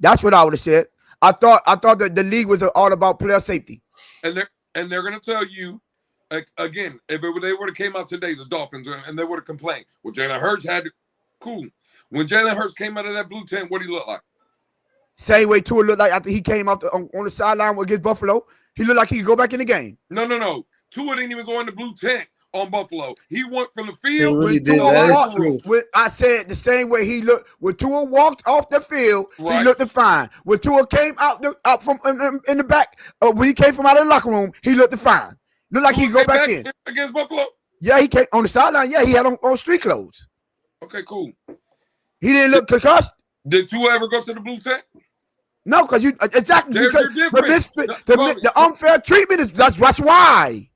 [SPEAKER 2] That's what I would have said. I thought that the league was all about player safety.
[SPEAKER 3] And they're going to tell you, again, if they would have came out today, the Dolphins, and they would have complained. Well, Jalen Hurts had cool. When Jalen Hurts came out of that blue tent, what did he look like?
[SPEAKER 2] Same way Tua looked like after he came out on the sideline against Buffalo. He looked like he could go back in the game.
[SPEAKER 3] No. Tua didn't even go in the blue tent on Buffalo. He went from the field.
[SPEAKER 1] Really did. That is true.
[SPEAKER 2] I said the same way he looked. When Tua walked off the field,
[SPEAKER 3] Right.
[SPEAKER 2] he looked fine. When Tua came out from in the back, when he came from out of the locker room, he looked fine. Looked like he could go back in.
[SPEAKER 3] Against Buffalo?
[SPEAKER 2] Yeah, he came on the sideline. Yeah, he had on street clothes.
[SPEAKER 3] Okay, cool.
[SPEAKER 2] He didn't look concussed.
[SPEAKER 3] Did Tua ever go to the blue tent?
[SPEAKER 2] No, because you exactly
[SPEAKER 3] There's
[SPEAKER 2] because
[SPEAKER 3] your
[SPEAKER 2] the,
[SPEAKER 3] difference.
[SPEAKER 2] the unfair treatment is that's why.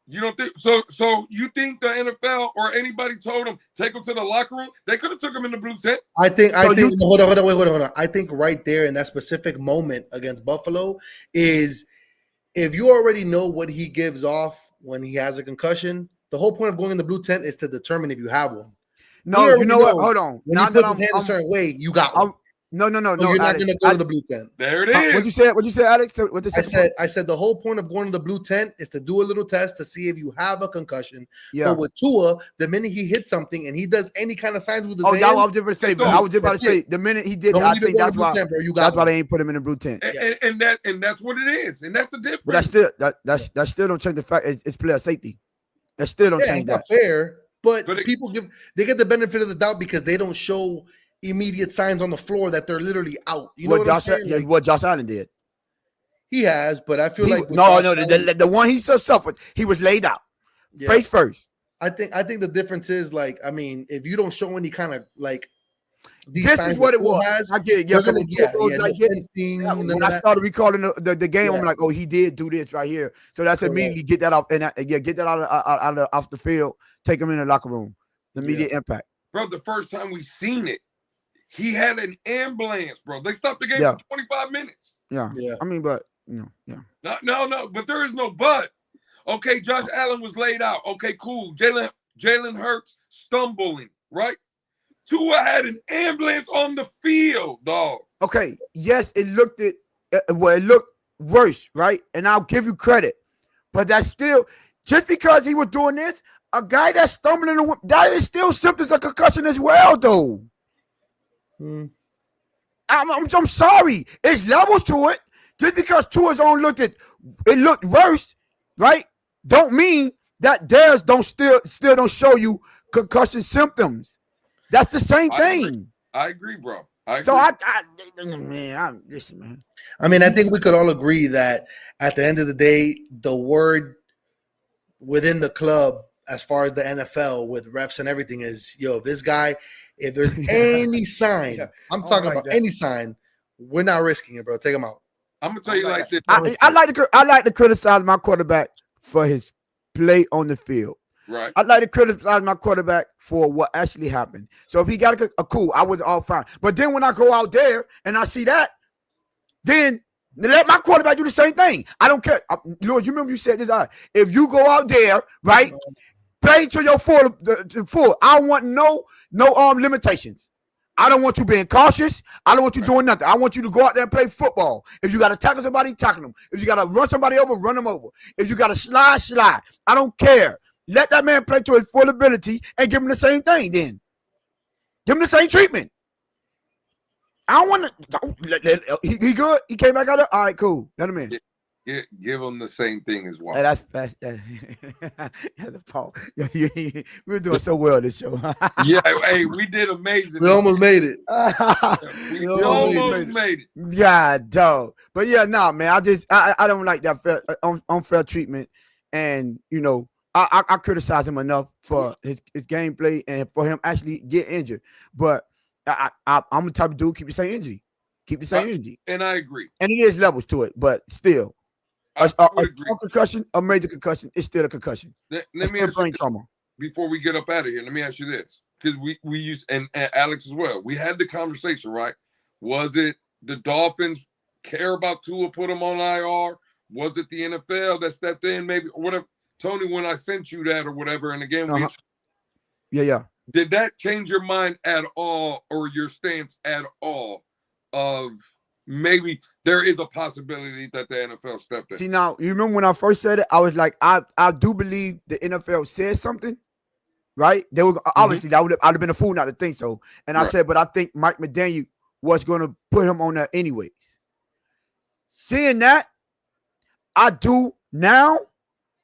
[SPEAKER 3] You don't think so? You think the NFL or anybody told him take him to the locker room? They could have took him in the blue tent.
[SPEAKER 1] I think. Hold on. I think right there in that specific moment against Buffalo is if you already know what he gives off when he has a concussion. The whole point of going in the blue tent is to determine if you have one.
[SPEAKER 2] No, you know what? Hold on.
[SPEAKER 1] When he puts his hand a certain way, you got one.
[SPEAKER 2] No.
[SPEAKER 1] You're not going to go to the blue tent.
[SPEAKER 3] There it is.
[SPEAKER 2] What'd you say, Alex?
[SPEAKER 1] I said the whole point of going to the blue tent is to do a little test to see if you have a concussion.
[SPEAKER 2] Yeah.
[SPEAKER 1] But with Tua, the minute he hits something and he does any kind of signs with his hands,
[SPEAKER 2] I was just about to say, the minute he did that, I think that's why they ain't put him in the blue tent.
[SPEAKER 3] And that's what it is, and that's the difference.
[SPEAKER 2] But that still don't change the fact it's player safety. That still don't change that.
[SPEAKER 1] It's not fair. But people get the benefit of the doubt because they don't show immediate signs on the floor that they're literally out. You know what I'm saying?
[SPEAKER 2] What Josh Allen did.
[SPEAKER 1] He has, but I feel like
[SPEAKER 2] the one he suffered, he was laid out face first.
[SPEAKER 1] I think the difference is like, I mean, if you don't show any kind of like these
[SPEAKER 2] this
[SPEAKER 1] signs
[SPEAKER 2] is what it was. I get it. When I started recalling the game, I'm like, oh, he did do this right here. So that's immediately get that off and get that off the field, take him in the locker room. The immediate impact.
[SPEAKER 3] Bro, the first time we seen it, he had an ambulance, bro. They stopped the game for 25 minutes.
[SPEAKER 2] Yeah. I mean, but No.
[SPEAKER 3] But there is no but. Okay, Josh Allen was laid out. Okay, cool. Jalen Hurts stumbling, right? Tua had an ambulance on the field, dog.
[SPEAKER 2] Okay, yes, it looked worse, right? And I'll give you credit, but that's still just because he was doing this. A guy that's stumbling, that is still symptoms of concussion as well, though. I'm sorry. It's levels to it. Just because Tua's own looked worse, right? Don't mean that theirs still don't show you concussion symptoms. That's the same thing.
[SPEAKER 3] I agree, bro. I
[SPEAKER 1] mean, I think we could all agree that at the end of the day, the word within the club, as far as the NFL with refs and everything, is this guy. If there's any sign, I'm talking about any sign, we're not risking it, bro. Take him out.
[SPEAKER 3] I'm gonna tell you like this.
[SPEAKER 2] I like to criticize my quarterback for his play on the field.
[SPEAKER 3] Right.
[SPEAKER 2] I like to criticize my quarterback for what actually happened. So if he got a cool, I was all fine. But then when I go out there and I see that, then let my quarterback do the same thing. I don't care. Lord, you remember you said this. If you go out there, right, play to your full. I don't want no limitations. I don't want you being cautious. I don't want you doing nothing. I want you to go out there and play football. If you got to tackle somebody, tackle them. If you got to run somebody over, run them over. If you got to slide. I don't care. Let that man play to his full ability and give him the same thing then. Give him the same treatment. I don't want to. He good? He came back out there? All right, cool. Let him in.
[SPEAKER 3] Yeah, give him the same thing as well.
[SPEAKER 2] Hey, that's Paul. We're doing so well this show.
[SPEAKER 3] Yeah, hey, we did amazing.
[SPEAKER 1] We almost made it.
[SPEAKER 3] we almost made it.
[SPEAKER 2] Yeah, dog. But yeah, man. I don't like that unfair treatment. And I criticize him enough for his gameplay and for him actually get injured. But I'm the type of dude keep the same energy. Keep the same energy.
[SPEAKER 3] And I agree.
[SPEAKER 2] And it is levels to it, but still.
[SPEAKER 3] I would agree.
[SPEAKER 2] A concussion, a major concussion, it's still a concussion.
[SPEAKER 3] Let me ask you trauma. Before we get up out of here, let me ask you this. Because we used, and Alex as well, we had the conversation, right? Was it the Dolphins care about Tua, put him on IR? Was it the NFL that stepped in, maybe, or whatever? Tony, when I sent you that or whatever, and again,
[SPEAKER 2] yeah.
[SPEAKER 3] Did that change your mind at all, or your stance at all, of maybe there is a possibility that the NFL stepped in?
[SPEAKER 2] See, now, you remember when I first said it, I was like, I do believe the NFL said something, right? They were obviously I'd have been a fool not to think so. And I said, but I think Mike McDaniel was going to put him on there anyways. Seeing that, I do now,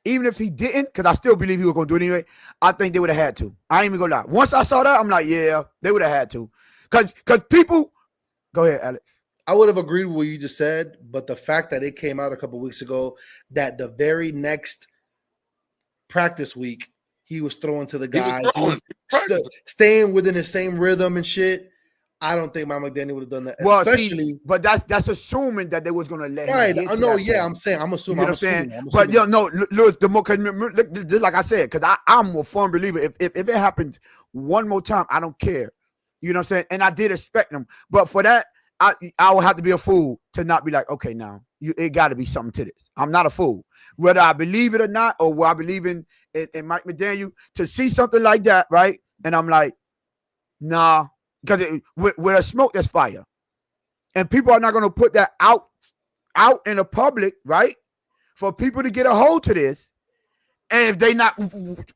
[SPEAKER 2] even if he didn't, because I still believe he was going to do it anyway, I think they would have had to. I ain't even going to lie. Once I saw that, I'm like, yeah, they would have had to. Because people, go ahead, Alex.
[SPEAKER 1] I would have agreed with what you just said, but the fact that it came out a couple of weeks ago that the very next practice week he was throwing to the guys, he was staying within the same rhythm and shit. I don't think Mike McDaniel would have done that.
[SPEAKER 2] Well, especially, but that's assuming that they was going to let him.
[SPEAKER 1] Right? No, yeah, I'm assuming. You know I'm assuming.
[SPEAKER 2] But no, look, the more, just like I said, because I'm a firm believer. If it happens one more time, I don't care. You know what I'm saying? And I did expect them, but for that, I would have to be a fool to not be like, okay, now it got to be something to this. I'm not a fool, whether I believe it or not, or whether I believe in Mike McDaniel, to see something like that, right? And I'm like, nah. Because with a smoke, there's fire. And people are not going to put that out in the public, right? For people to get a hold to this. And if they not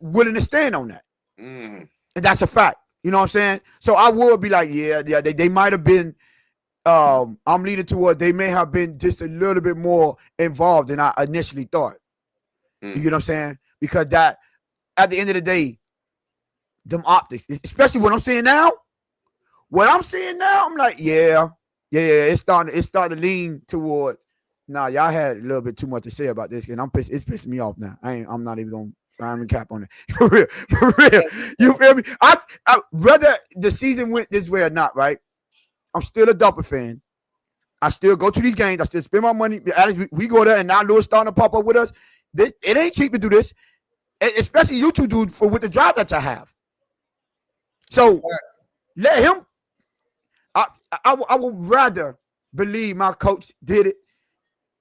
[SPEAKER 2] willing to stand on that. And that's a fact. You know what I'm saying? So I would be like, yeah, they might have been, I'm leaning toward they may have been just a little bit more involved than I initially thought. You get what I'm saying? Because that, at the end of the day, them optics, especially what I'm seeing now, I'm like, yeah, it's starting to lean toward. Nah, y'all had a little bit too much to say about this, and it's pissing me off now. I'm not even gonna cap on it. For real. You feel me? I whether the season went this way or not, right? I'm still a Dolphins fan. I still go to these games. I still spend my money. We go there, and now Lewis starting to pop up with us. It ain't cheap to do this, especially you two dudes with the drive that you have. So let him. I would rather believe my coach did it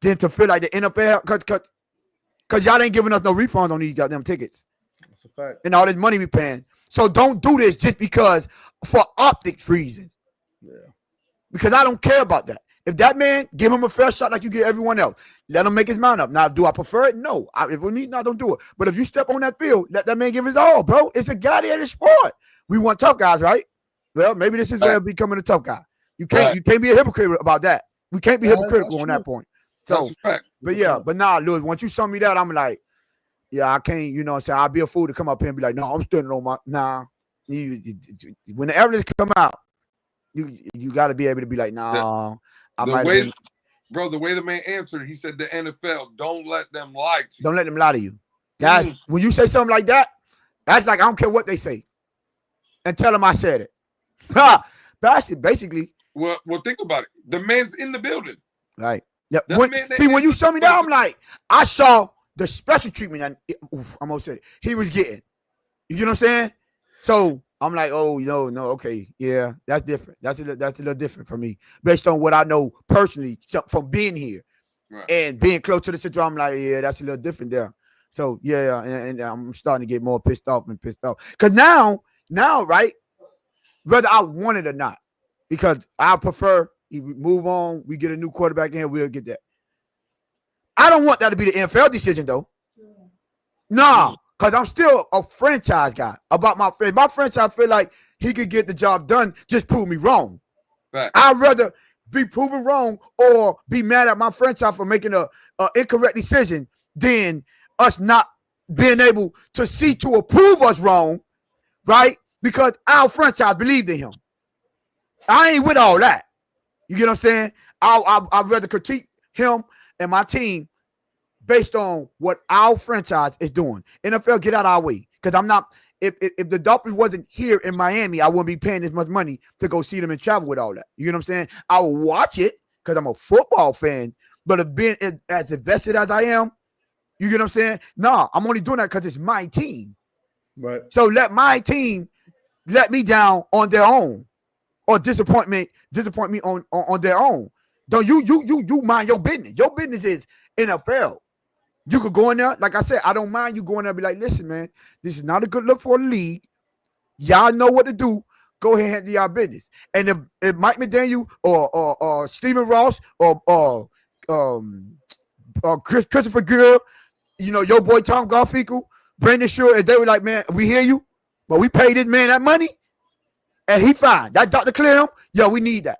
[SPEAKER 2] than to feel like the NFL, because y'all ain't giving us no refund on these goddamn tickets.
[SPEAKER 1] That's a fact.
[SPEAKER 2] And all this money we paying. So don't do this just because for optics reasons.
[SPEAKER 1] Yeah.
[SPEAKER 2] Because I don't care about that. If that man, give him a fair shot like you give everyone else. Let him make his mind up. Now, do I prefer it? No. If we meet, no, don't do it. But if you step on that field, let that man give his all, bro. It's a gladiator sport. We want tough guys, right? Well, maybe this is where becoming a tough guy. You can't be a hypocrite about that. We can't be hypocritical on that point. So, but yeah, but nah, Lewis, once you show me that, I'm like, yeah, I can't, you know what I'm saying? I'll be a fool to come up here and be like, no, I'm standing on my, nah. When the evidence come out, you got to be able to be like, nah.
[SPEAKER 3] Bro, the way the man answered, he said the NFL, don't let them lie to you.
[SPEAKER 2] Don't let them lie to you. Guys, when you say something like that, that's like, I don't care what they say. And tell them I said it. Basically.
[SPEAKER 3] Well, think about it. The man's in the building.
[SPEAKER 2] Right. Yeah. When you show me that, I'm like, I saw the special treatment and I'm gonna say he was getting. You get what I'm saying? So I'm like, oh no, okay, yeah, that's different. That's a little different for me based on what I know personally from being here and being close to the situation. I'm like, yeah, that's a little different there. So yeah, and I'm starting to get more pissed off because now, right, whether I want it or not, because I prefer we move on, we get a new quarterback in, we'll get that. I don't want that to be the NFL decision though. No, because I'm still a franchise guy about my friend. My franchise feel like he could get the job done, just prove me wrong. Right. I'd rather be proven wrong or be mad at my franchise for making a incorrect decision than us not being able to see to approve us wrong, right? Because our franchise believed in him. I ain't with all that. You get what I'm saying? I'd rather critique him and my team based on what our franchise is doing. NFL, get out of our way. Because I'm not, if the Dolphins wasn't here in Miami, I wouldn't be paying this much money to go see them and travel with all that. You know what I'm saying? I will watch it because I'm a football fan, but if being as invested as I am, you get what I'm saying? No, I'm only doing that because it's my team.
[SPEAKER 1] Right.
[SPEAKER 2] So let my team let me down on their own, or disappoint me on their own. Don't you mind your business? Your business is NFL. You could go in there, like I said, I don't mind you going there and be like, listen, man, this is not a good look for the league. Y'all know what to do. Go ahead and handle y'all business. And if Mike McDaniel or Stephen Ross or Christopher Gill, you know, your boy Tom Garfinkel, Brandon Shore, if they were like, man, we hear you, but we paid this man that money, and he fine. That Dr. Clear him, yo, we need that.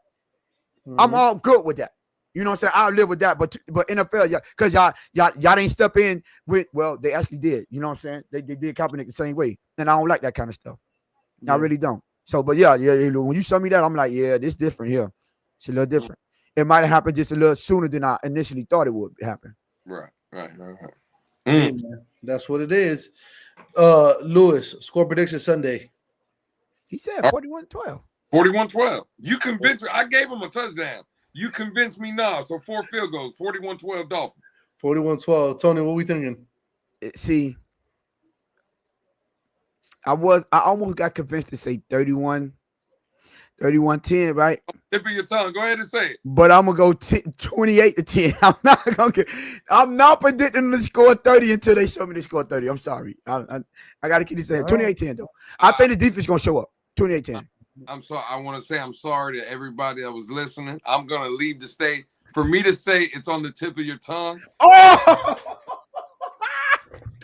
[SPEAKER 2] I'm all good with that. You know what I'm saying? I'll live with that. But NFL, yeah, because y'all didn't step in with, well, they actually did. You know what I'm saying? They did Kaepernick the same way. And I don't like that kind of stuff. Yeah. I really don't. So, but yeah, when you show me that, I'm like, yeah, this different here. It's a little different. It might have happened just a little sooner than I initially thought it would happen.
[SPEAKER 3] Right.
[SPEAKER 1] Hey, man, that's what it is. Lewis, score prediction Sunday.
[SPEAKER 2] He said 41-12.
[SPEAKER 3] 41-12. You convinced me. I gave him a touchdown. You convinced me now. So 4 field goals, 41-12 Dolphins.
[SPEAKER 1] 41-12. Tony, what we thinking?
[SPEAKER 2] See, I almost got convinced to say 31-10, right?
[SPEAKER 3] Tip of your tongue. Go ahead and say it.
[SPEAKER 2] But I'm gonna go 28-10. I'm not predicting them to score 30 until they show me they score 30. I'm sorry. I gotta keep it saying 28-10 though. I think the defense is gonna show up. 28-10.
[SPEAKER 3] I'm sorry. I want to say I'm sorry to everybody that was listening. I'm gonna leave the state. For me to say it's on the tip of your tongue.
[SPEAKER 2] Oh.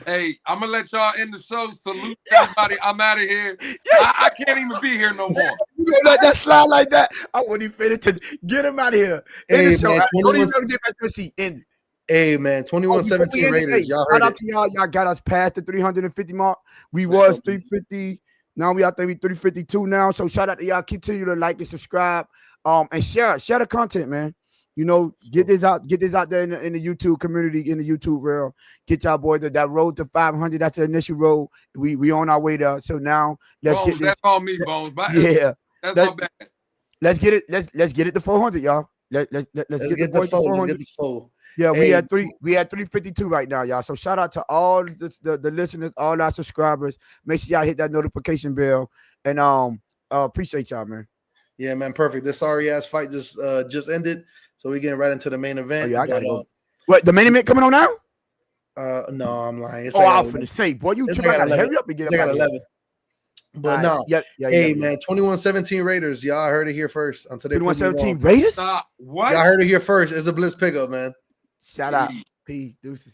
[SPEAKER 3] Hey, I'm gonna let y'all end the show. Salute everybody. I'm out of here. I can't even be here no more.
[SPEAKER 2] You gonna let that slide like that? I wouldn't even fit it to get him out of here.
[SPEAKER 1] Hey,
[SPEAKER 2] show.
[SPEAKER 1] man,
[SPEAKER 2] Don't even get back to the seat. End.
[SPEAKER 1] Hey man, 21-17 Raiders. Y'all heard it.
[SPEAKER 2] Y'all got us past the 350 mark. We was 350. Now we 352 now. So shout out to y'all. Continue to like and subscribe. And share the content, man. You know, get this out there in the YouTube community, in the YouTube realm. Get y'all boy that road to 500. That's the initial road. We on our way there. So now let's
[SPEAKER 3] Bones,
[SPEAKER 2] get this.
[SPEAKER 3] That's all me, Bones.
[SPEAKER 2] Yeah,
[SPEAKER 3] that's my bad.
[SPEAKER 2] Let's get it. Let's get it to 400, y'all. Let's get the 400. Yeah, we had 352 right now, y'all. So shout out to all the listeners, all our subscribers. Make sure y'all hit that notification bell, and appreciate y'all, man.
[SPEAKER 1] Yeah, man, perfect. This sorry ass fight just ended, so we getting right into the main event.
[SPEAKER 2] Oh, yeah, I gotta go. What, the main event coming on now?
[SPEAKER 1] No, I'm lying. It's
[SPEAKER 2] I was finna say, boy, you gotta hurry up and get it.
[SPEAKER 1] 11. But no, hey man, 21-17 Raiders. Y'all heard it here first. On today,
[SPEAKER 2] 21-17 Raiders.
[SPEAKER 3] What?
[SPEAKER 1] Y'all heard it here first. It's a blitz pickup, man.
[SPEAKER 2] Shout out. Peace, deuces.